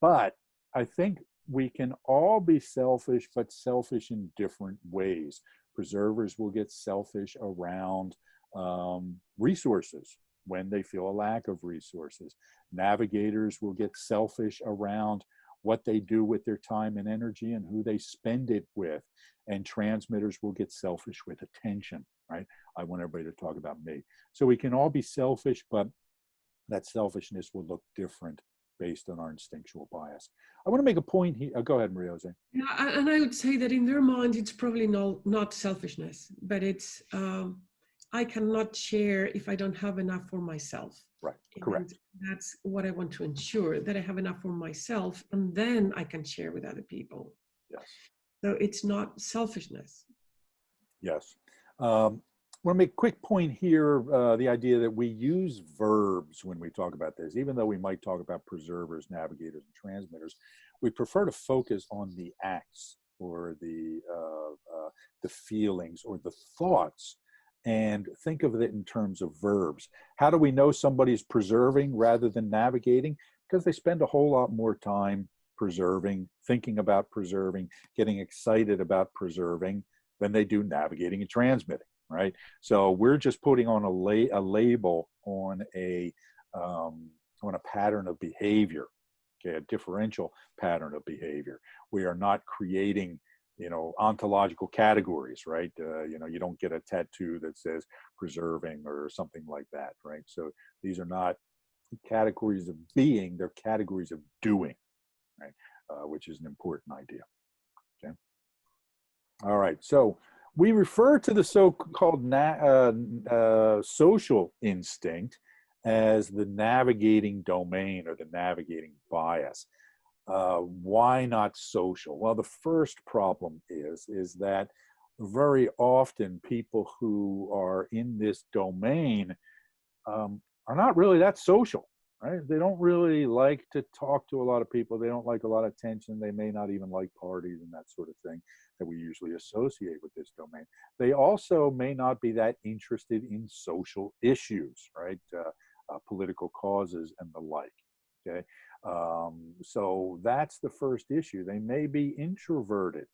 but I think we can all be selfish, but selfish in different ways. Preservers will get selfish around resources when they feel a lack of resources. Navigators will get selfish around what they do with their time and energy and who they spend it with. And transmitters will get selfish with attention, right? I want everybody to talk about me. So we can all be selfish, but that selfishness will look different based on our instinctual bias. I want to make a point here. Go ahead, Maria Jose. Yeah, and I would say that in their mind, it's probably not selfishness, but it's I cannot share if I don't have enough for myself. Right, correct. And that's what I want to ensure, that I have enough for myself, and then I can share with other people. Yes. So it's not selfishness. Yes. I want to make a quick point here, the idea that we use verbs when we talk about this. Even though we might talk about preservers, navigators, and transmitters, we prefer to focus on the acts or the feelings or the thoughts and think of it in terms of verbs. How do we know somebody's preserving rather than navigating? Because they spend a whole lot more time preserving, thinking about preserving, getting excited about preserving than they do navigating and transmitting, right? So we're just putting on a label on a pattern of behavior, okay, a differential pattern of behavior. We are not creating ontological categories, right? You don't get a tattoo that says preserving or something like that, right? So these are not categories of being, they're categories of doing, right? Which is an important idea, okay? All right, so we refer to the so-called social instinct as the navigating domain or the navigating bias. Why not social? Well, the first problem is that very often people who are in this domain are not really that social, right? They don't really like to talk to a lot of people. They don't like a lot of attention. They may not even like parties and that sort of thing that we usually associate with this domain. They also may not be that interested in social issues, right? Political causes and the like, okay? So that's the first issue. They may be introverted.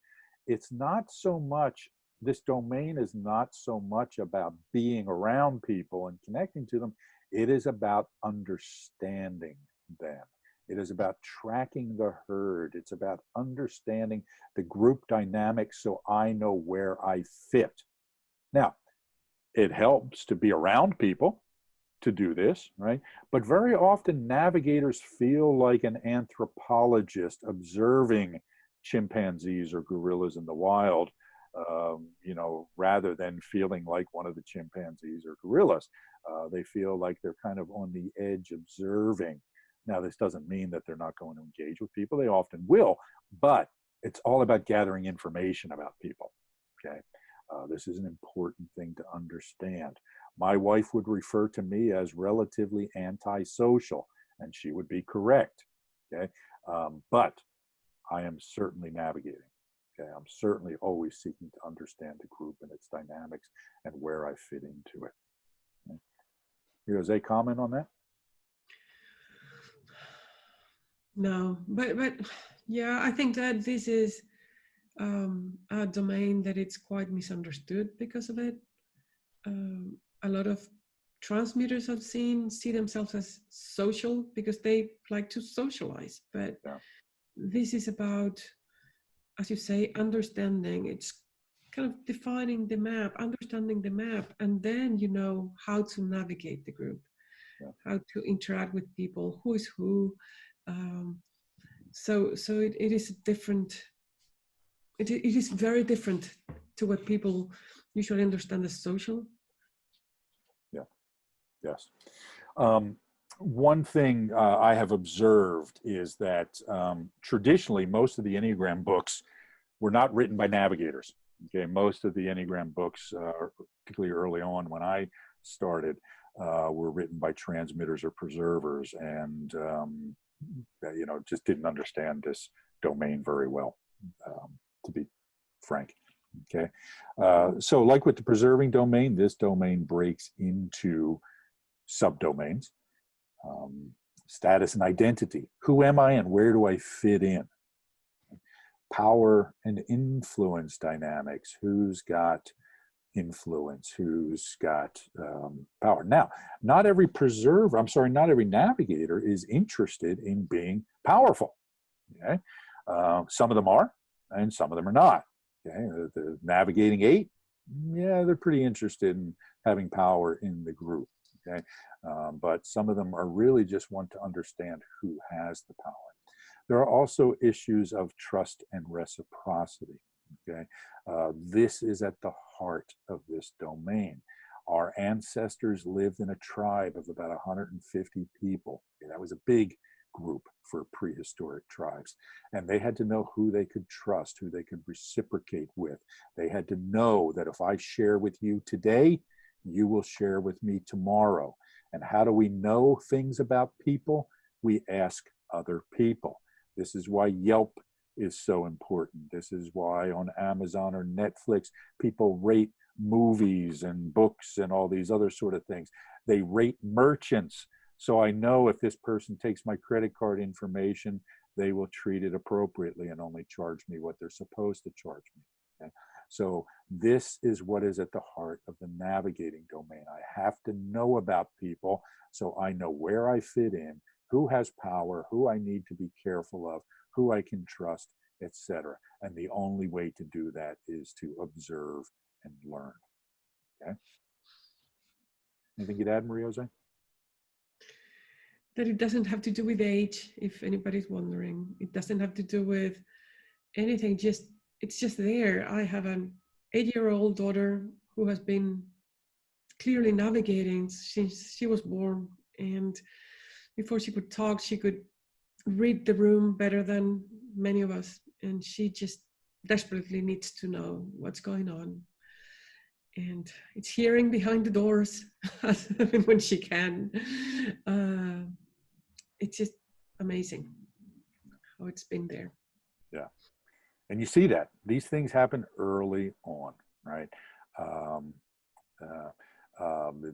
It's not so much, this domain is not so much about being around people and connecting to them. It is about understanding them. It is about tracking the herd. It's about understanding the group dynamics so I know where I fit. Now, it helps to be around people to do this, right? But very often navigators feel like an anthropologist observing chimpanzees or gorillas in the wild, rather than feeling like one of the chimpanzees or gorillas. They feel like they're kind of on the edge observing. Now, this doesn't mean that they're not going to engage with people. They often will, but it's all about gathering information about people, okay? This is an important thing to understand. My wife would refer to me as relatively antisocial, and she would be correct, okay? But I am certainly navigating, okay? I'm certainly always seeking to understand the group and its dynamics and where I fit into it. Okay? Jose, comment on that? No, but yeah, I think that this is a domain that it's quite misunderstood because of it. A lot of transmitters I've seen see themselves as social because they like to socialize, but yeah. This is about, as you say, understanding. It's kind of defining the map, understanding the map, and then you know how to navigate the group, how to interact with people, who is who. So it is different. It is very different to what people usually understand as social. Yeah. Yes. One thing I have observed is that traditionally, most of the Enneagram books were not written by navigators. Okay, most of the Enneagram books, particularly early on when I started, were written by transmitters or preservers, and you know, just didn't understand this domain very well, to be frank. Okay, so like with the preserving domain, this domain breaks into subdomains. Status and identity. Who am I and where do I fit in? Power and influence dynamics. Who's got influence? Who's got power? Now, not every preserver, I'm sorry, not every navigator is interested in being powerful. Okay, some of them are, and some of them are not. Okay, the navigating 8, yeah, they're pretty interested in having power in the group. Okay, but some of them are really just want to understand who has the power. There are also issues of trust and reciprocity. Okay, this is at the heart of this domain. Our ancestors lived in a tribe of about 150 people. Okay, that was a big group for prehistoric tribes, and they had to know who they could trust, who they could reciprocate with. They had to know that if I share with you today, you will share with me tomorrow. And how do we know things about people? We ask other people. This is why Yelp is so important. This is why on Amazon or Netflix, people rate movies and books and all these other sort of things. They rate merchants. So I know if this person takes my credit card information, they will treat it appropriately and only charge me what they're supposed to charge me. Okay? So this is what is at the heart of the navigating domain. I have to know about people so I know where I fit in, who has power, who I need to be careful of, who I can trust, etc. And the only way to do that is to observe and learn. Okay. Anything you'd add, Maria Jose? That it doesn't have to do with age, if anybody's wondering. It doesn't have to do with anything, it's just there. I have an 8-year-old daughter who has been clearly navigating since she was born, and before she could talk, she could read the room better than many of us, and she just desperately needs to know what's going on. And it's hearing behind the doors when she can. It's just amazing how it's been there. Yeah. And you see that these things happen early on, right?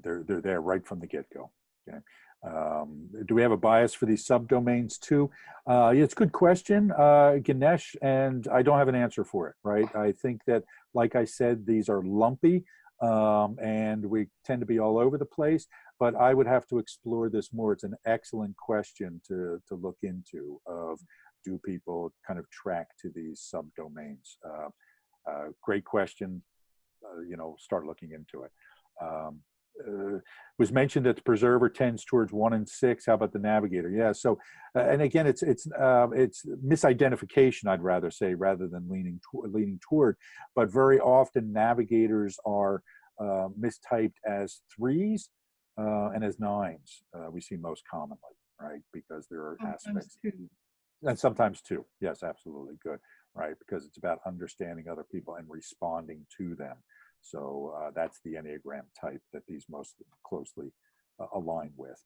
They're there right from the get-go. Okay. Do we have a bias for these subdomains too? Yeah, it's a good question, Ganesh, and I don't have an answer for it, right? I think that, like I said, these are lumpy, and we tend to be all over the place, but I would have to explore this more. It's an excellent question to look into of, do people kind of track to these subdomains? Great question, you know, start looking into it. Was mentioned that the preserver tends towards 1 and 6. How about the navigator? Yeah. So, and again, it's misidentification, I'd rather say, rather than leaning toward. But very often navigators are mistyped as 3s and as 9s. We see most commonly, right? Because there are aspects. And sometimes 2. Yes, absolutely. Good. Right. Because it's about understanding other people and responding to them. So that's the Enneagram type that these most closely align with.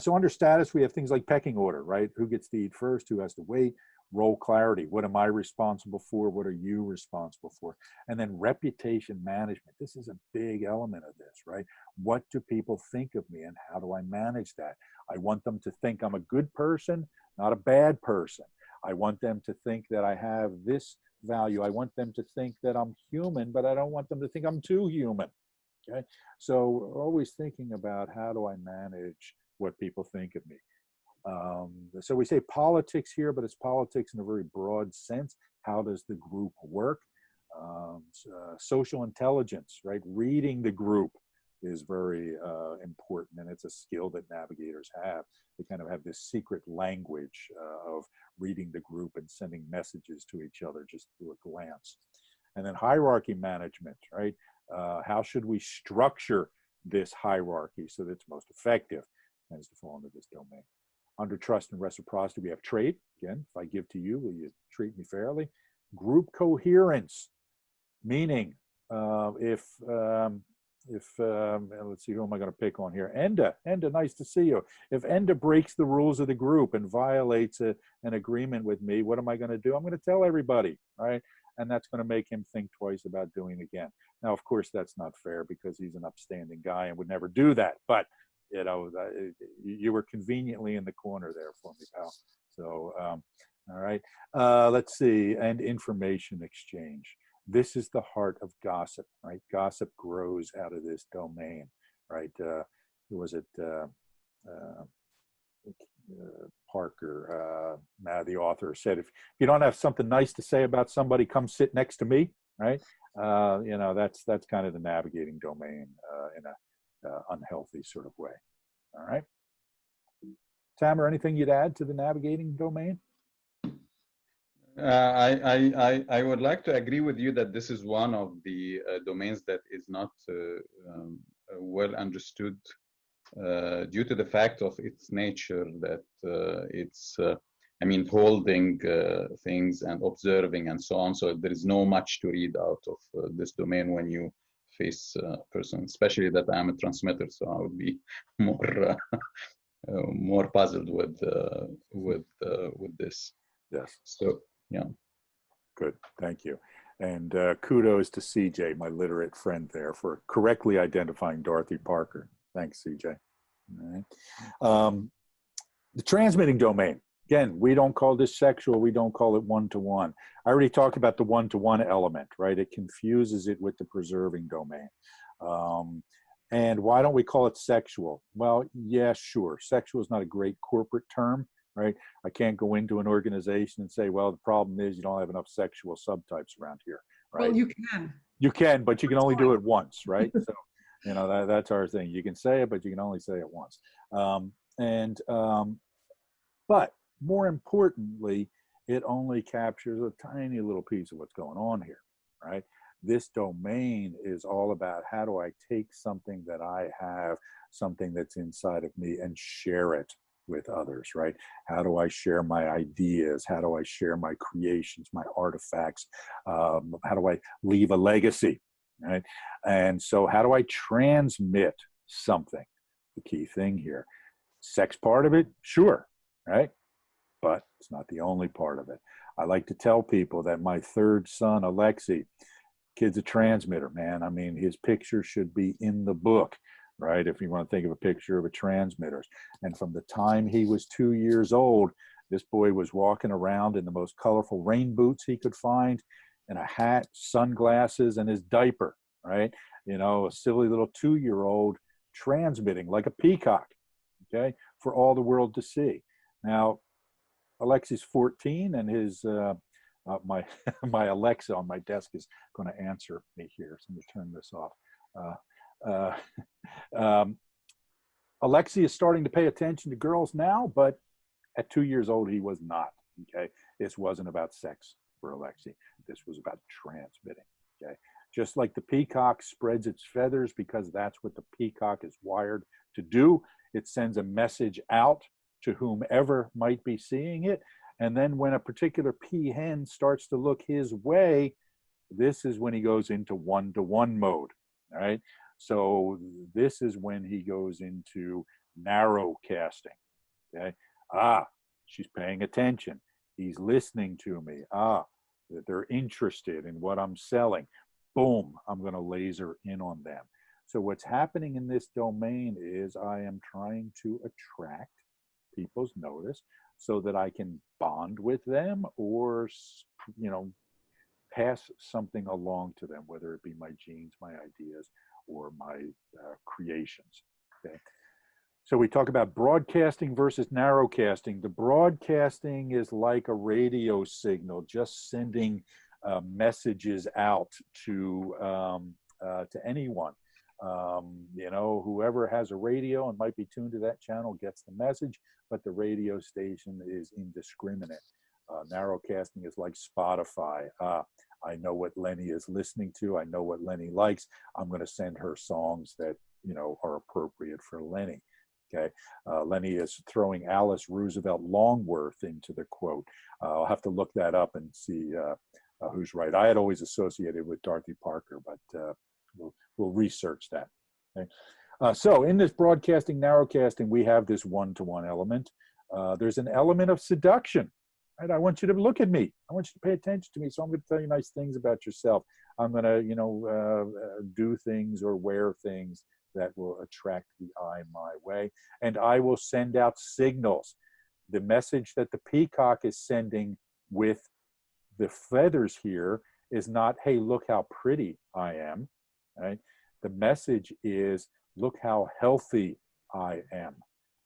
So under status, we have things like pecking order, right? Who gets to eat first? Who has to wait? Role clarity. What am I responsible for? What are you responsible for? And then reputation management. This is a big element of this, right? What do people think of me and how do I manage that? I want them to think I'm a good person, not a bad person. I want them to think that I have this value. I want them to think that I'm human, but I don't want them to think I'm too human. Okay. So we're always thinking about, how do I manage what people think of me? So we say politics here, but it's politics in a very broad sense. How does the group work? Social intelligence, right? Reading the group is very important, and it's a skill that navigators have. They kind of have this secret language of reading the group and sending messages to each other just through a glance. And then hierarchy management, right? How should we structure this hierarchy so that it's most effective? Tends to fall into this domain. Under trust and reciprocity, we have trade. Again, if I give to you, will you treat me fairly? Group coherence, meaning if let's see, who am I going to pick on here? Enda, nice to see you. If Enda breaks the rules of the group and violates an agreement with me, what am I going to do? I'm going to tell everybody, right? And that's going to make him think twice about doing it again. Now, of course, that's not fair because he's an upstanding guy and would never do that. But, you know, you were conveniently in the corner there for me, pal. So, all right. Let's see. And information exchange. This is the heart of gossip, right? Gossip grows out of this domain, right? Who was it? Parker, the author, said, if you don't have something nice to say about somebody, come sit next to me, right? You know, that's kind of the navigating domain in a unhealthy sort of way. All right. Tamer, anything you'd add to the navigating domain? I would like to agree with you that this is one of the domains that is not well understood due to the fact of its nature, that it's, I mean, holding things and observing and so on. So there is no much to read out of this domain when you face a person, especially that I'm a transmitter. So I would be more more puzzled with this. Yes. So. Yeah. Good. Thank you. And kudos to CJ, my literate friend there, for correctly identifying Dorothy Parker. Thanks, CJ. All right. The transmitting domain. Again, we don't call this sexual. We don't call it one-to-one. I already talked about the one-to-one element, right? It confuses it with the preserving domain. And why don't we call it sexual? Well, yeah, sure. Sexual is not a great corporate term. Right? I can't go into an organization and say, well, the problem is you don't have enough sexual subtypes around here, right? Well, you can. You can, but you can only do it once, right? So, you know, that's our thing. You can say it, but you can only say it once. But more importantly, it only captures a tiny little piece of what's going on here, right? This domain is all about how do I take something that I have, something that's inside of me, and share it with others, right? How do I share my ideas? How do I share my creations, my artifacts? How do I leave a legacy, right? And so how do I transmit something? The key thing here. Sex part of it? Sure, right? But it's not the only part of it. I like to tell people that my third son, Alexi, kid's a transmitter, man. I mean, his picture should be in the book, right? If you want to think of a picture of a transmitter. And from the time he was 2 years old, this boy was walking around in the most colorful rain boots he could find, and a hat, sunglasses, and his diaper, right? You know, a silly little 2-year-old transmitting like a peacock, okay, for all the world to see. Now, Alexi's 14, and his my Alexa on my desk is going to answer me here. So let me turn this off. Alexi is starting to pay attention to girls now, but at 2 years old, he was not, okay? This wasn't about sex for Alexi. This was about transmitting, okay? Just like the peacock spreads its feathers because that's what the peacock is wired to do. It sends a message out to whomever might be seeing it. And then when a particular peahen starts to look his way, this is when he goes into one-to-one mode, all right? So this is when he goes into narrow casting, okay? She's paying attention. He's listening to me. They're interested in what I'm selling. Boom, I'm going to laser in on them. So what's happening in this domain is I am trying to attract people's notice so that I can bond with them or, you know, pass something along to them, whether it be my genes, my ideas, or my creations, okay? So we talk about broadcasting versus narrowcasting. The broadcasting is like a radio signal, just sending messages out to anyone. You know, whoever has a radio and might be tuned to that channel gets the message, but the radio station is indiscriminate. Narrowcasting is like Spotify. I know what Lenny is listening to. I know what Lenny likes. I'm going to send her songs that, you know, are appropriate for Lenny. Okay. Lenny is throwing Alice Roosevelt Longworth into the quote. I'll have to look that up and see who's right. I had always associated with Dorothy Parker, but we'll research that. Okay. So in this broadcasting, narrowcasting, we have this one-to-one element. There's an element of seduction. Right? I want you to look at me. I want you to pay attention to me. So I'm going to tell you nice things about yourself. I'm going to, do things or wear things that will attract the eye my way. And I will send out signals. The message that the peacock is sending with the feathers here is not, hey, look how pretty I am. Right? The message is, look how healthy I am.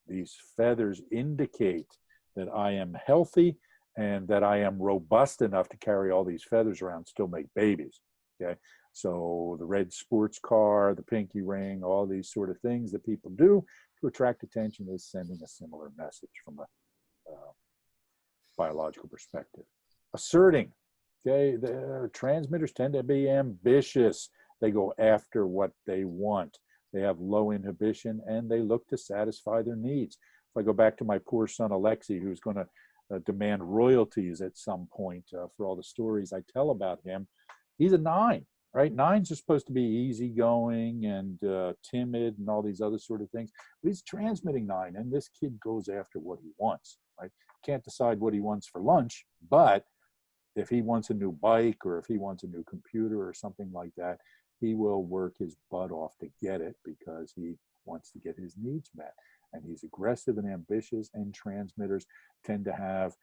These feathers indicate that I am healthy and that I am robust enough to carry all these feathers around, still make babies. Okay, so the red sports car, the pinky ring, all these sort of things that people do to attract attention is sending a similar message from a biological perspective. Asserting. Okay, the transmitters tend to be ambitious. They go after what they want. They have low inhibition and they look to satisfy their needs. If I go back to my poor son Alexei, who's going to demand royalties at some point for all the stories I tell about him, he's a 9, right? 9s are supposed to be easygoing and timid and all these other sort of things. But he's transmitting 9, and this kid goes after what he wants, right? Can't decide what he wants for lunch, but if he wants a new bike or if he wants a new computer or something like that, he will work his butt off to get it because he wants to get his needs met. And he's aggressive and ambitious, and transmitters tend to have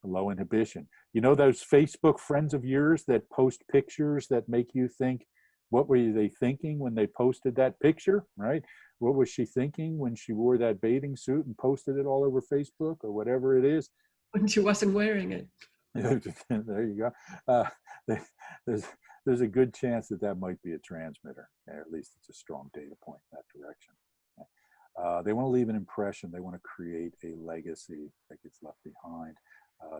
low inhibition. You know those Facebook friends of yours that post pictures that make you think, what were they thinking when they posted that picture, right? What was she thinking when she wore that bathing suit and posted it all over Facebook or whatever it is? When she wasn't wearing it. There you go. There's a good chance that that might be a transmitter. At least it's a strong data point in that direction. They want to leave an impression. They want to create a legacy that gets left behind.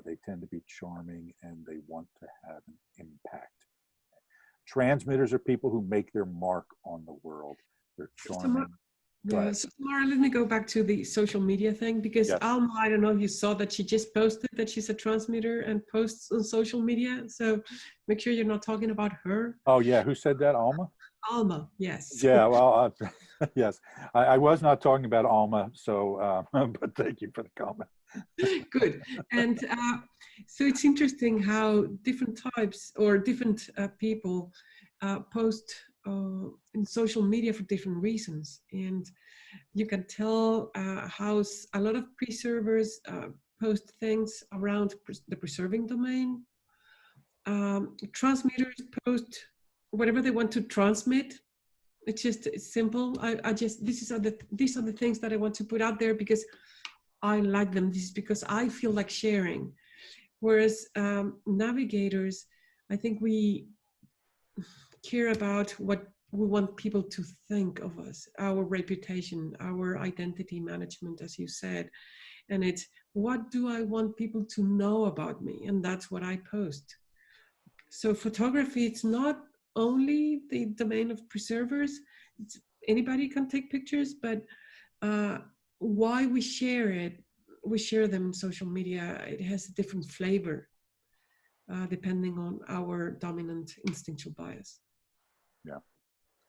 They tend to be charming and they want to have an impact. Transmitters are people who make their mark on the world. They're charming. So Mara, let me go back to the social media thing, because yes. Alma, I don't know if you saw that she just posted that she's a transmitter and posts on social media. So make sure you're not talking about her. Oh yeah, who said that? Alma? Alma, yes. Yeah, well, yes, I was not talking about Alma, so, but thank you for the comment. Good. And so it's interesting how different types or different people post in social media for different reasons. And you can tell how a lot of preservers post things around the preserving domain. Transmitters post whatever they want to transmit. It's simple. These are the things that I want to put out there because I like them. This is because I feel like sharing. Whereas navigators, I think we care about what we want people to think of us, our reputation, our identity management, as you said. And it's, what do I want people to know about me? And that's what I post. So photography, it's not only the domain of preservers. Anybody can take pictures, but why we share it, we share them on social media, it has a different flavor depending on our dominant instinctual bias. Yeah,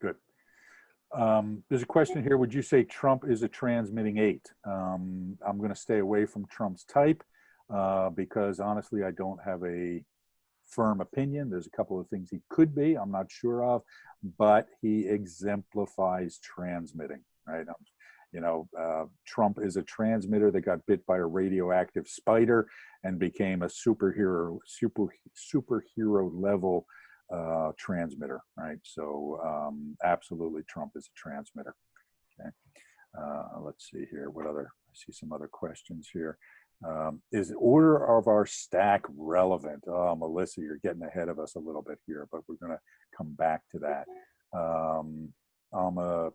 good. There's a question here. Would you say Trump is a transmitting 8? I'm going to stay away from Trump's type because honestly, I don't have a firm opinion. There's a couple of things he could be, I'm not sure of, but he exemplifies transmitting, right? Trump is a transmitter that got bit by a radioactive spider and became a superhero level transmitter, right? So absolutely, Trump is a transmitter. Okay. Let's see here. I see some other questions here. Is order of our stack relevant? Oh, Melissa, you're getting ahead of us a little bit here, but we're going to come back to that.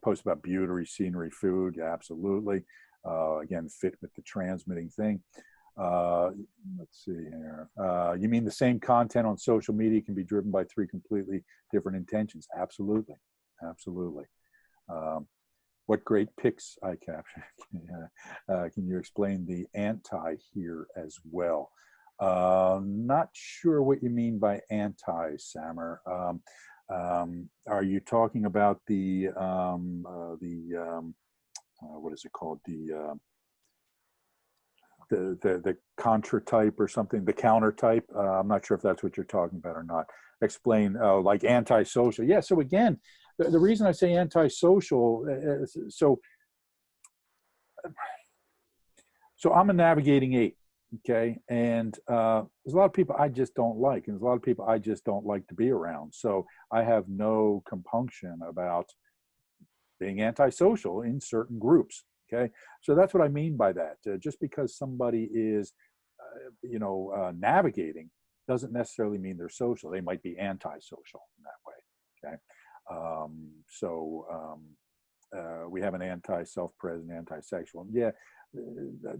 Post about beauty, scenery, food. Yeah, absolutely. Again, fit with the transmitting thing. Let's see here. You mean the same content on social media can be driven by 3 completely different intentions? Absolutely. Absolutely. What great pics I captured. Can you explain the anti here as well? Not sure what you mean by anti, Samer. Are you talking about the what is it called? The contra type or something, the counter type? I'm not sure if that's what you're talking about or not. Explain, like antisocial. Yeah, so again, the reason I say antisocial, so I'm a navigating 8, okay? And there's a lot of people I just don't like, and there's a lot of people I just don't like to be around. So I have no compunction about being antisocial in certain groups, okay? So that's what I mean by that. Just because somebody is, navigating doesn't necessarily mean they're social. They might be antisocial in that way, okay? We have an anti-self-present, anti-sexual. Yeah,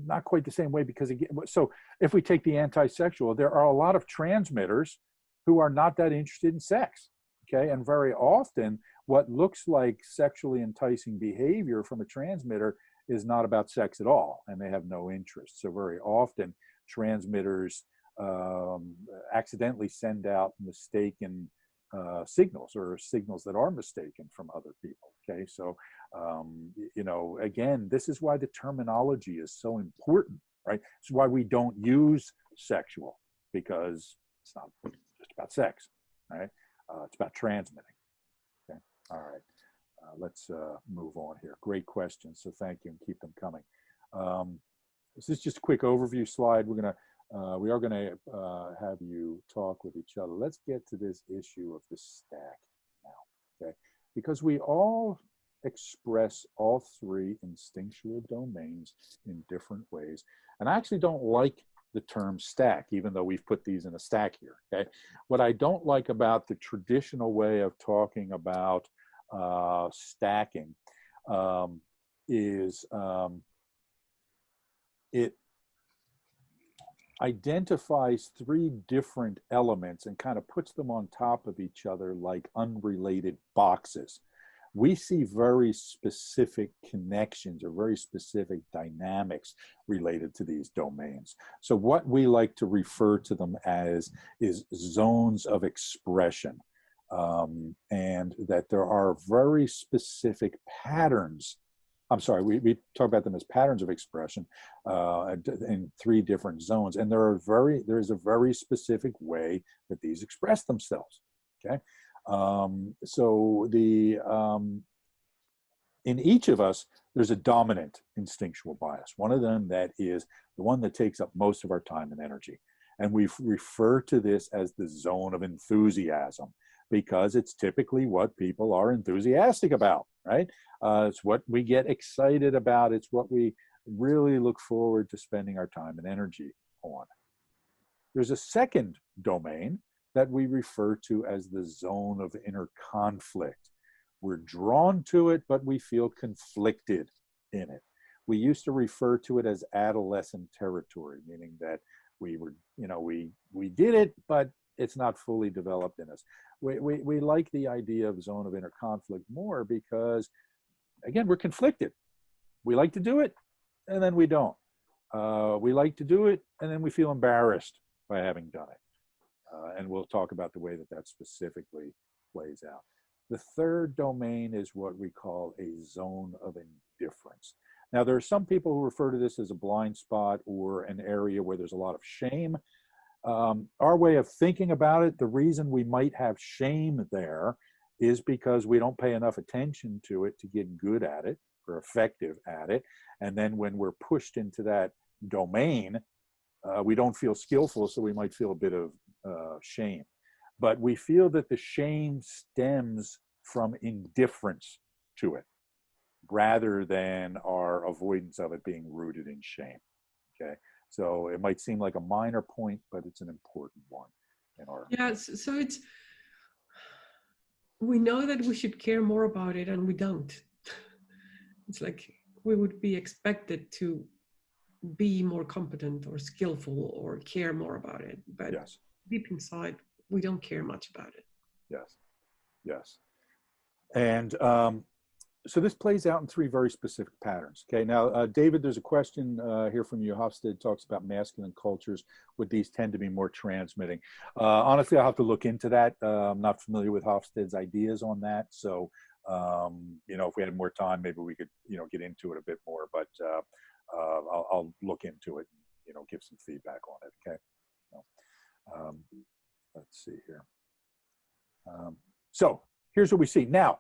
not quite the same way, because again, so if we take the anti-sexual, there are a lot of transmitters who are not that interested in sex, okay? And very often what looks like sexually enticing behavior from a transmitter is not about sex at all, and they have no interest. So very often transmitters accidentally send out mistaken signals, or signals that are mistaken from other people, okay? So again, this is why the terminology is so important, right? It's why we don't use sexual, because it's not just about sex, right? It's about transmitting. Okay, all right. Let's move on here. Great questions, so thank you, and keep them coming. This is just a quick overview slide. We are gonna have you talk with each other. Let's get to this issue of the stack now, okay? Because we all express all 3 instinctual domains in different ways. And I actually don't like the term stack, even though we've put these in a stack here, okay? What I don't like about the traditional way of talking about stacking is it identifies 3 different elements and kind of puts them on top of each other like unrelated boxes. We see very specific connections or very specific dynamics related to these domains. So what we like to refer to them as is zones of expression, and that there are very specific patterns. I'm sorry, we talk about them as patterns of expression in 3 different zones. And there is a very specific way that these express themselves, okay? In each of us, there's a dominant instinctual bias. One of them that is the one that takes up most of our time and energy. And we refer to this as the zone of enthusiasm, because it's typically what people are enthusiastic about, right? It's what we get excited about. It's what we really look forward to spending our time and energy on. There's a second domain that we refer to as the zone of inner conflict. We're drawn to it, but we feel conflicted in it. We used to refer to it as adolescent territory, meaning that we were, we did it, but it's not fully developed in us. We like the idea of zone of inner conflict more because, again, we're conflicted. We like to do it, and then we don't. We like to do it, and then we feel embarrassed by having done it. And we'll talk about the way that that specifically plays out. The third domain is what we call a zone of indifference. Now, there are some people who refer to this as a blind spot or an area where there's a lot of shame. Our way of thinking about it, the reason we might have shame there is because we don't pay enough attention to it to get good at it or effective at it. And then when we're pushed into that domain, we don't feel skillful, so we might feel a bit of shame. But we feel that the shame stems from indifference to it, rather than our avoidance of it being rooted in shame, okay? So it might seem like a minor point, but it's an important one in our— Yeah, so we know that we should care more about it, and we don't. It's like we would be expected to be more competent or skillful or care more about it, but yes, deep inside, we don't care much about it. yes, yes. And So this plays out in three very specific patterns. Okay, now, David, there's a question here from you. Hofstede talks about masculine cultures. Would these tend to be more transmitting? Honestly, I'll have to look into that. I'm not familiar with Hofstede's ideas on that. So, you know, if we had more time, maybe we could, you know, get into it a bit more, but I'll look into it and, you know, give some feedback on it. Okay. So, let's see here. So here's what we see now.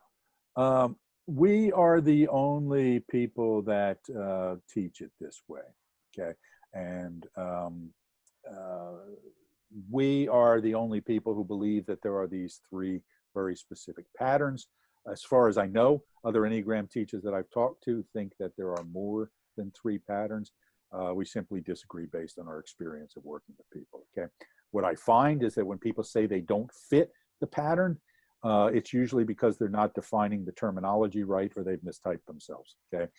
We are the only people that teach it this way, okay? And we are the only people who believe that there are these three very specific patterns. As far as I know, other Enneagram teachers that I've talked to think that there are more than three patterns. We simply disagree based on our experience of working with people, okay? What I find is that when people say they don't fit the pattern, it's usually because they're not defining the terminology right, or they've mistyped themselves, okay?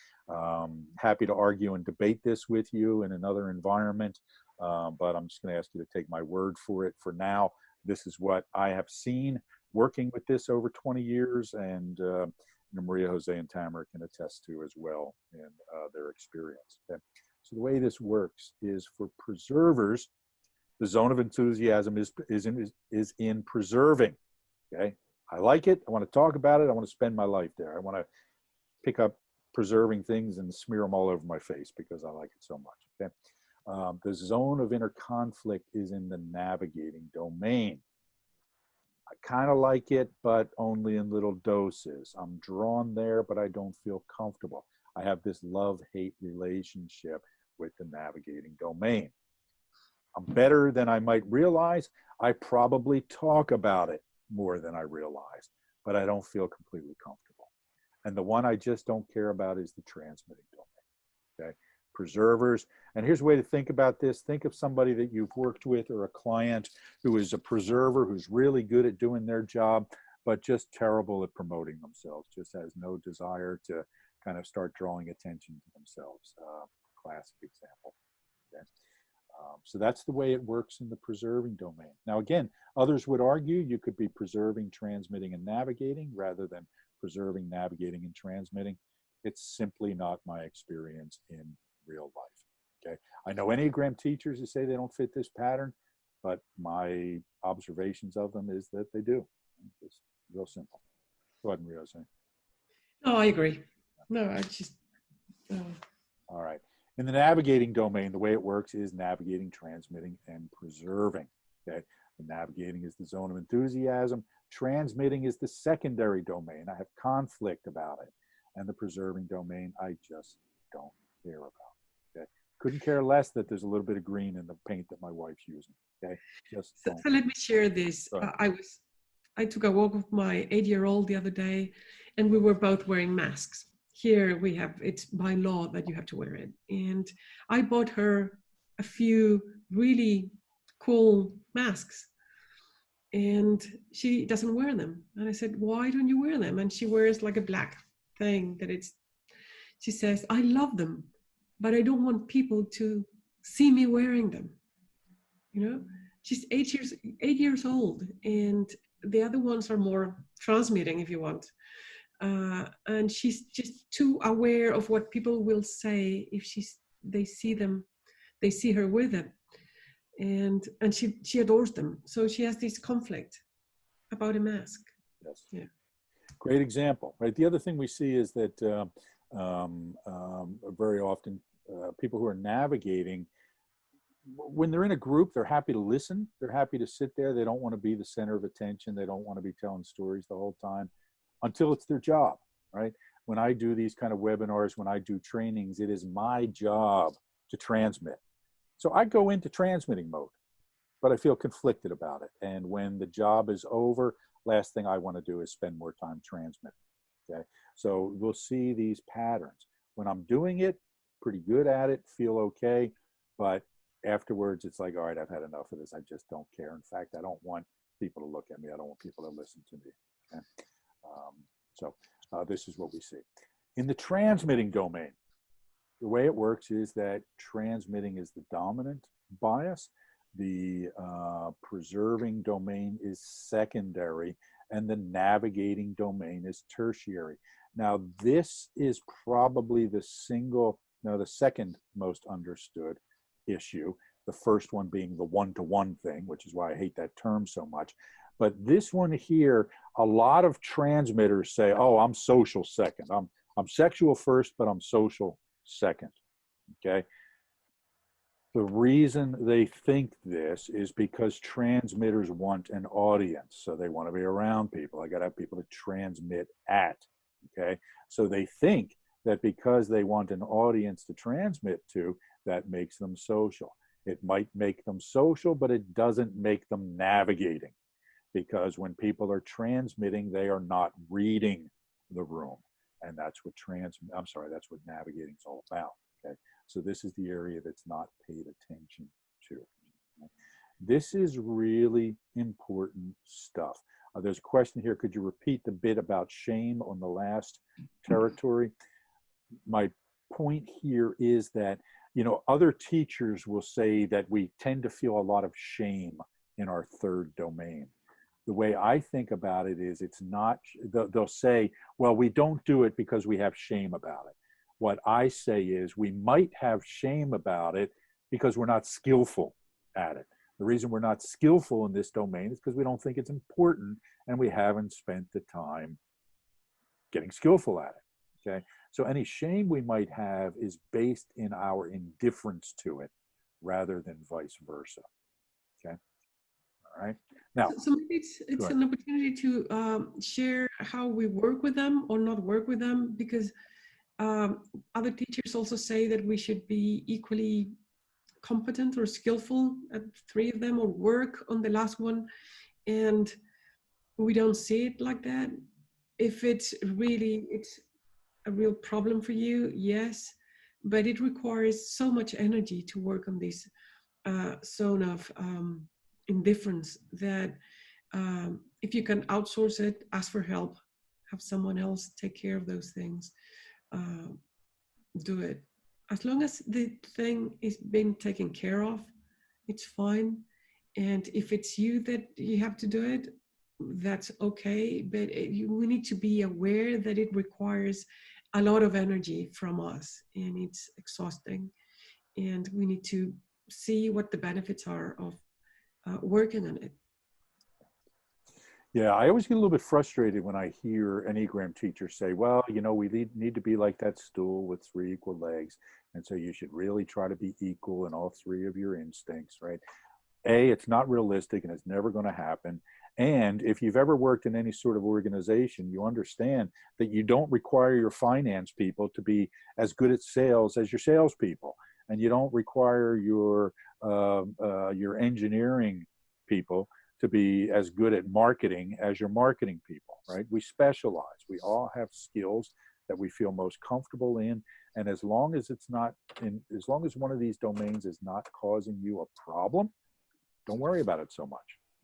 Happy to argue and debate this with you in another environment, but I'm just gonna ask you to take my word for it for now. This is what I have seen working with this over 20 years, and Maria, Jose, and Tamer can attest to as well in their experience, okay? So the way this works is for preservers, the zone of enthusiasm is in preserving, okay? I like it. I want to talk about it. I want to spend my life there. I want to pick up preserving things and smear them all over my face because I like it so much, okay? The zone of inner conflict is in the navigating domain. I kind of like it, but only in little doses. I'm drawn there, but I don't feel comfortable. I have this love-hate relationship with the navigating domain. I'm better than I might realize. I probably talk about it more than I realized, but I don't feel completely comfortable. And the one I just don't care about is the transmitting domain, okay? Preservers, and here's a way to think about this. Think of somebody that you've worked with or a client who is a preserver, who's really good at doing their job, but just terrible at promoting themselves, just has no desire to kind of start drawing attention to themselves. Classic example, okay? So that's the way it works in the preserving domain. Now, again, others would argue you could be preserving, transmitting, and navigating rather than preserving, navigating, and transmitting. It's simply not my experience in real life, okay? I know Enneagram teachers who say they don't fit this pattern, but my observations of them is that they do. It's real simple. Go ahead, Mario. Oh, I agree. No, I just... All right. In the navigating domain, the way it works is navigating, transmitting, and preserving, okay? The navigating is the zone of enthusiasm. Transmitting is the secondary domain. I have conflict about it. And the preserving domain, I just don't care about, okay? Couldn't care less that there's a little bit of green in the paint that my wife's using, okay? Just so let me share this. I took a walk with my 8-year-old the other day, and we were both wearing masks. Here we have, it's by law that you have to wear it. And I bought her a few really cool masks, and she doesn't wear them. And I said, why don't you wear them? And she wears like a black thing that she says, I love them, but I don't want people to see me wearing them. You know, she's 8 years old, and the other ones are more transmitting, if you want. And she's just too aware of what people will say if they see her with them, and she adores them. So she has this conflict about a mask. Yes. Yeah. Great example, right? The other thing we see is that very often people who are navigating, when they're in a group, they're happy to listen. They're happy to sit there. They don't want to be the center of attention. They don't want to be telling stories the whole time until it's their job, right? When I do these kind of webinars, when I do trainings, it is my job to transmit. So I go into transmitting mode, but I feel conflicted about it. And when the job is over, last thing I want to do is spend more time transmitting, okay? So we'll see these patterns. When I'm doing it, pretty good at it, feel okay, but afterwards it's like, all right, I've had enough of this. I just don't care. In fact, I don't want people to look at me. I don't want people to listen to me, okay? So this is what we see. In the transmitting domain, the way it works is that transmitting is the dominant bias. The preserving domain is secondary, and the navigating domain is tertiary. Now, this is probably the second most understood issue, the first one being the one-to-one thing, which is why I hate that term so much. But this one here, a lot of transmitters say, oh, I'm social second. I'm sexual first, but I'm social second, okay? The reason they think this is because transmitters want an audience. So they want to be around people. I got to have people to transmit at, okay? So they think that because they want an audience to transmit to, that makes them social. It might make them social, but it doesn't make them navigating, because when people are transmitting, they are not reading the room. And that's what that's what navigating is all about, okay? So this is the area that's not paid attention to. This is really important stuff. There's a question here. Could you repeat the bit about shame on the last territory? My point here is that, you know, other teachers will say that we tend to feel a lot of shame in our third domain. The way I think about it is it's not, they'll say, well, we don't do it because we have shame about it. What I say is we might have shame about it because we're not skillful at it. The reason we're not skillful in this domain is because we don't think it's important and we haven't spent the time getting skillful at it, okay? So any shame we might have is based in our indifference to it rather than vice versa, okay? All right. Now, so maybe it's an opportunity to share how we work with them or not work with them, because other teachers also say that we should be equally competent or skillful at 3 of them, or work on the last one, and we don't see it like that. If it's a real problem for you, yes, but it requires so much energy to work on this zone of indifference that if you can outsource it, ask for help, have someone else take care of those things, do it. As long as the thing is being taken care of, it's fine. And if it's you that you have to do it, that's okay. But we need to be aware that it requires a lot of energy from us, and it's exhausting. And we need to see what the benefits are of working on it. Yeah, I always get a little bit frustrated when I hear Enneagram teachers say, well, you know, we need to be like that stool with 3 equal legs. And so you should really try to be equal in all 3 of your instincts, right? A, it's not realistic and it's never going to happen. And if you've ever worked in any sort of organization, you understand that you don't require your finance people to be as good at sales as your salespeople. And you don't require your engineering people to be as good at marketing as your marketing people, right? We specialize. We all have skills that we feel most comfortable in. And as long as it's not as long as one of these domains is not causing you a problem, don't worry about it so much,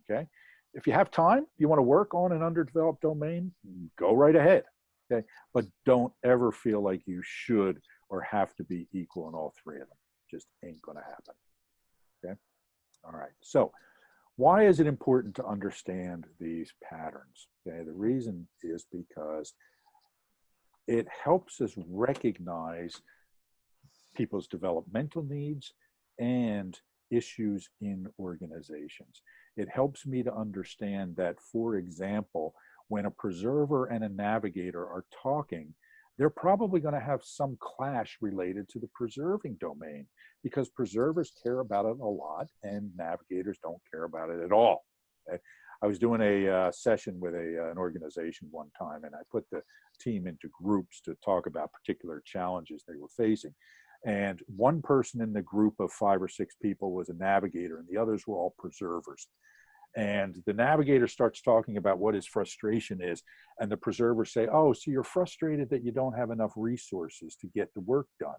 okay? If you have time, you want to work on an underdeveloped domain, go right ahead, okay? But don't ever feel like you should or have to be equal in all 3 of them. Just ain't gonna happen, okay? All right, so why is it important to understand these patterns? Okay, the reason is because it helps us recognize people's developmental needs and issues in organizations. It helps me to understand that, for example, when a preserver and a navigator are talking, they're probably going to have some clash related to the preserving domain, because preservers care about it a lot and navigators don't care about it at all. Okay? I was doing a session with an organization one time, and I put the team into groups to talk about particular challenges they were facing. And one person in the group of 5 or 6 people was a navigator, and the others were all preservers. And the navigator starts talking about what his frustration is. And the preservers say, oh, so you're frustrated that you don't have enough resources to get the work done.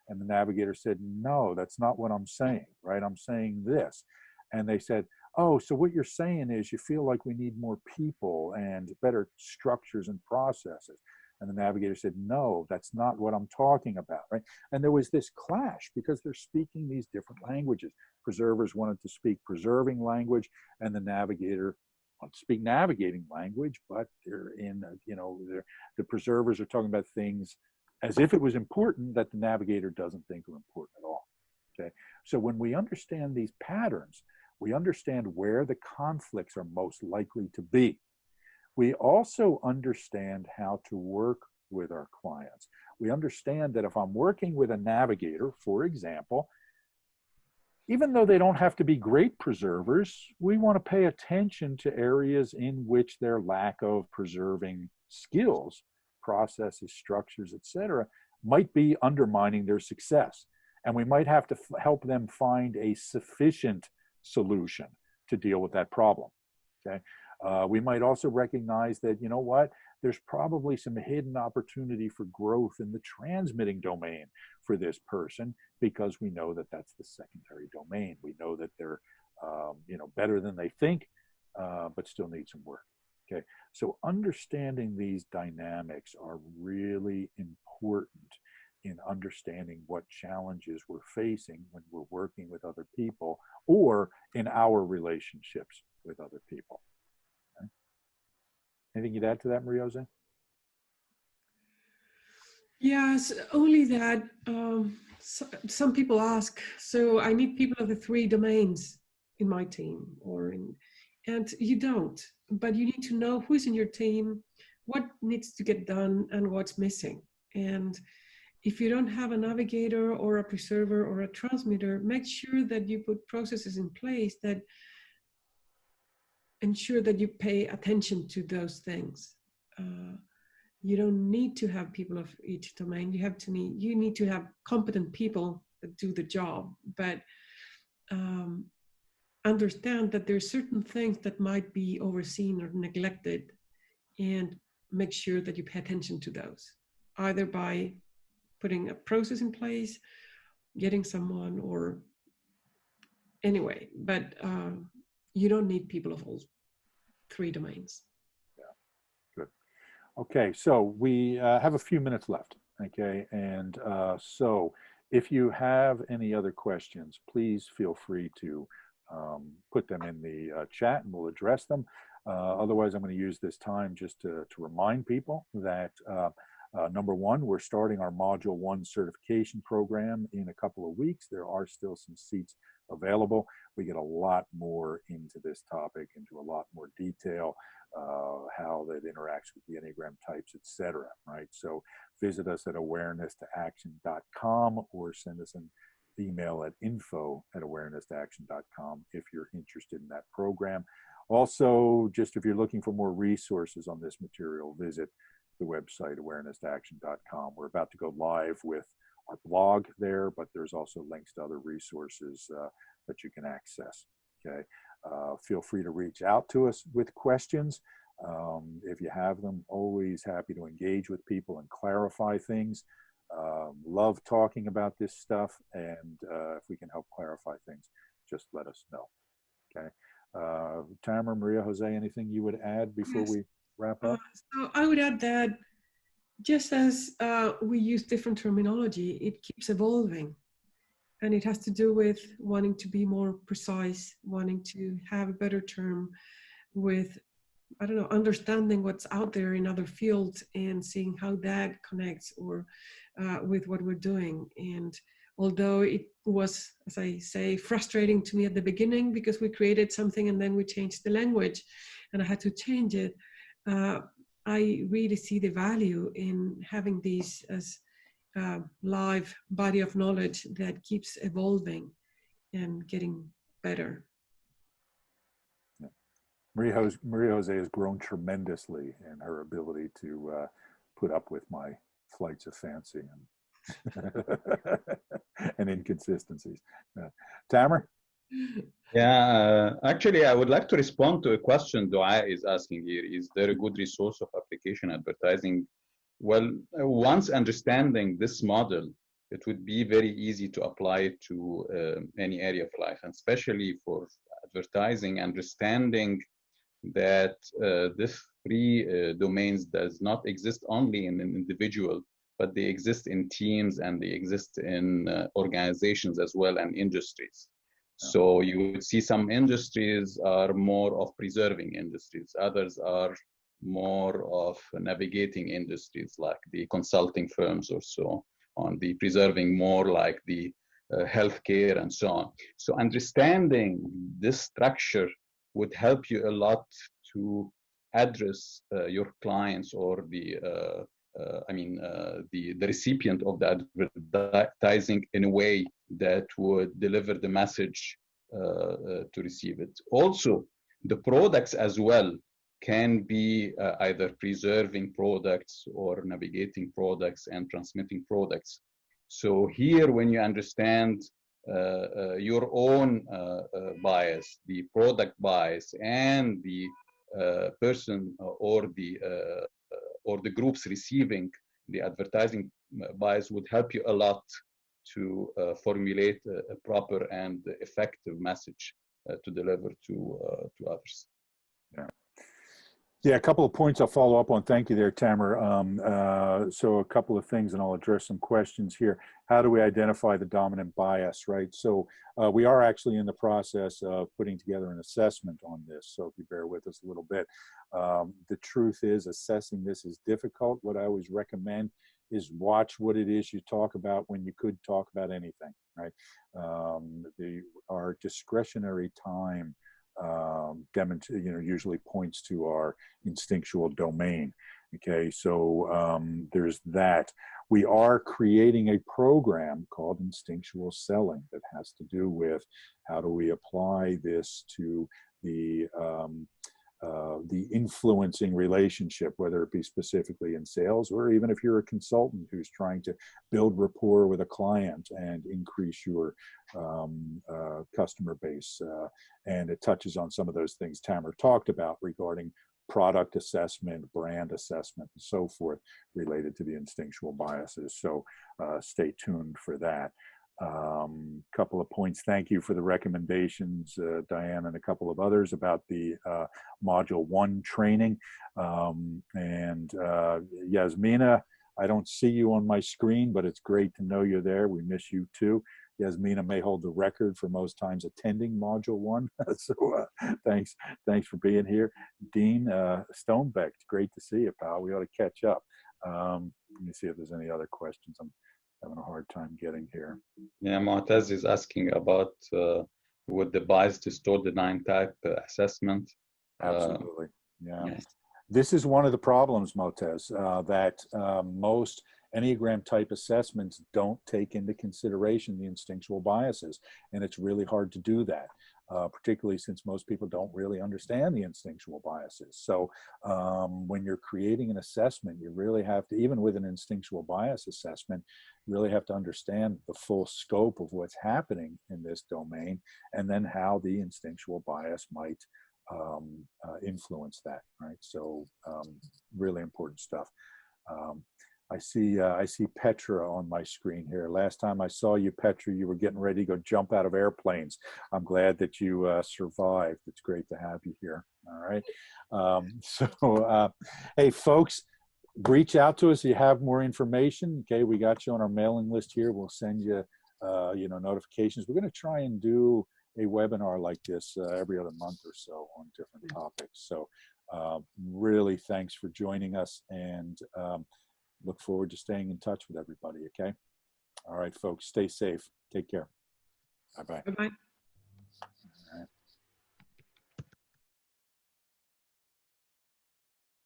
And the navigator said, no, that's not what I'm saying, right? I'm saying this. And they said, oh, so what you're saying is you feel like we need more people and better structures and processes. And the navigator said, no, that's not what I'm talking about, right? And there was this clash because they're speaking these different languages. Preservers wanted to speak preserving language, and the navigator want to speak navigating language, but they're in, the preservers are talking about things as if it was important that the navigator doesn't think are important at all. Okay, so when we understand these patterns, we understand where the conflicts are most likely to be. We also understand how to work with our clients. We understand that if I'm working with a navigator, for example, even though they don't have to be great preservers, we want to pay attention to areas in which their lack of preserving skills, processes, structures, etc., might be undermining their success. And we might have to help them find a sufficient solution to deal with that problem. Okay. We might also recognize that, you know what, there's probably some hidden opportunity for growth in the transmitting domain for this person, because we know that that's the secondary domain. We know that they're, better than they think, but still need some work. Okay, so understanding these dynamics are really important in understanding what challenges we're facing when we're working with other people or in our relationships with other people. Okay. Anything you'd add to that, Maria Jose? Yes, only that some people ask, so I need people of the 3 domains in my team, and you don't, but you need to know who's in your team, what needs to get done, and what's missing. And if you don't have a navigator or a preserver or a transmitter, make sure that you put processes in place that ensure that you pay attention to those things. You don't need to have people of each domain. You need to have competent people that do the job, but understand that there's certain things that might be overseen or neglected, and make sure that you pay attention to those, either by putting a process in place, getting someone, or anyway, but you don't need people of all 3 domains. Okay, so we have a few minutes left, okay? And so if you have any other questions, please feel free to put them in the chat and we'll address them. Otherwise, I'm going to use this time just to remind people that number one, we're starting our Module 1 certification program in a couple of weeks. There are still some seats available. We get a lot more into this topic, into a lot more detail, how that interacts with the Enneagram types, etc. Right? So visit us at awareness2action.com or send us an email at info@awareness2action.com if you're interested in that program. Also, just if you're looking for more resources on this material, visit the website awareness2action.com. We're about to go live with our blog there, but there's also links to other resources that you can access. Okay, feel free to reach out to us with questions. If you have them, always happy to engage with people and clarify things. Love talking about this stuff, and if we can help clarify things, just let us know. Okay, Tamer, Maria, Jose, anything you would add before we wrap up? So I would add that just as we use different terminology, it keeps evolving. And it has to do with wanting to be more precise, wanting to have a better term, with, I don't know, understanding what's out there in other fields and seeing how that connects or with what we're doing. And although it was, as I say, frustrating to me at the beginning because we created something and then we changed the language and I had to change it, I really see the value in having these as live body of knowledge that keeps evolving and getting better. Yeah. Maria Jose has grown tremendously in her ability to put up with my flights of fancy and, and inconsistencies. Tamer? Yeah, actually, I would like to respond to a question Dua is asking here. Is there a good resource of application advertising? Well, once understanding this model, it would be very easy to apply it to any area of life, and especially for advertising, understanding that this 3 domains does not exist only in an individual, but they exist in teams and they exist in organizations as well and industries. So you would see some industries are more of preserving industries. Others are more of navigating industries, like the consulting firms or so on. The preserving more like the healthcare and so on. So understanding this structure would help you a lot to address your clients or the recipient of the advertising in a way that would deliver the message to receive it. Also, the products as well can be either preserving products or navigating products and transmitting products. So here, when you understand your own bias, the product bias, and the person or the groups receiving the advertising bias, would help you a lot to formulate a proper and effective message to deliver to others. Yeah, a couple of points I'll follow up on. Thank you there, Tamer. So a couple of things, and I'll address some questions here. How do we identify the dominant bias, right? So we are actually in the process of putting together an assessment on this, so if you bear with us a little bit. The truth is, assessing this is difficult. What I always recommend is watch what it is you talk about when you could talk about anything, right? Our discretionary time usually points to our instinctual domain. Okay, so there's that. We are creating a program called Instinctual Selling that has to do with how do we apply this to the influencing relationship, whether it be specifically in sales, or even if you're a consultant who's trying to build rapport with a client and increase your customer base. And it touches on some of those things Tamer talked about regarding product assessment, brand assessment, and so forth related to the instinctual biases. So stay tuned for that. Couple of points. Thank you for the recommendations, Diane, and a couple of others about the Module 1 training. And Yasmina, I don't see you on my screen, but it's great to know you're there. We miss you too. Yasmina may hold the record for most times attending Module 1. So thanks for being here. Dean Stonebeck, great to see you, pal. We ought to catch up. Let me see if there's any other questions. I'm having a hard time getting here. Yeah, Mu'taz is asking about would the bias distort the 9-type assessment? Absolutely, yeah. Yes. This is one of the problems, Mu'taz, that most Enneagram type assessments don't take into consideration the instinctual biases. And it's really hard to do that, particularly since most people don't really understand the instinctual biases. So when you're creating an assessment, you really have to, even with an instinctual bias assessment, you really have to understand the full scope of what's happening in this domain, and then how the instinctual bias might influence that, right? So really important stuff. I see Petra on my screen here. Last time I saw you, Petra, you were getting ready to go jump out of airplanes. I'm glad that you survived. It's great to have you here. All right. Hey, folks, reach out to us if you have more information. Okay, we got you on our mailing list here. We'll send you, notifications. We're going to try and do a webinar like this every other month or so on different topics. So really thanks for joining us, and look forward to staying in touch with everybody, okay? All right, folks, stay safe. Take care. Bye-bye. Bye-bye.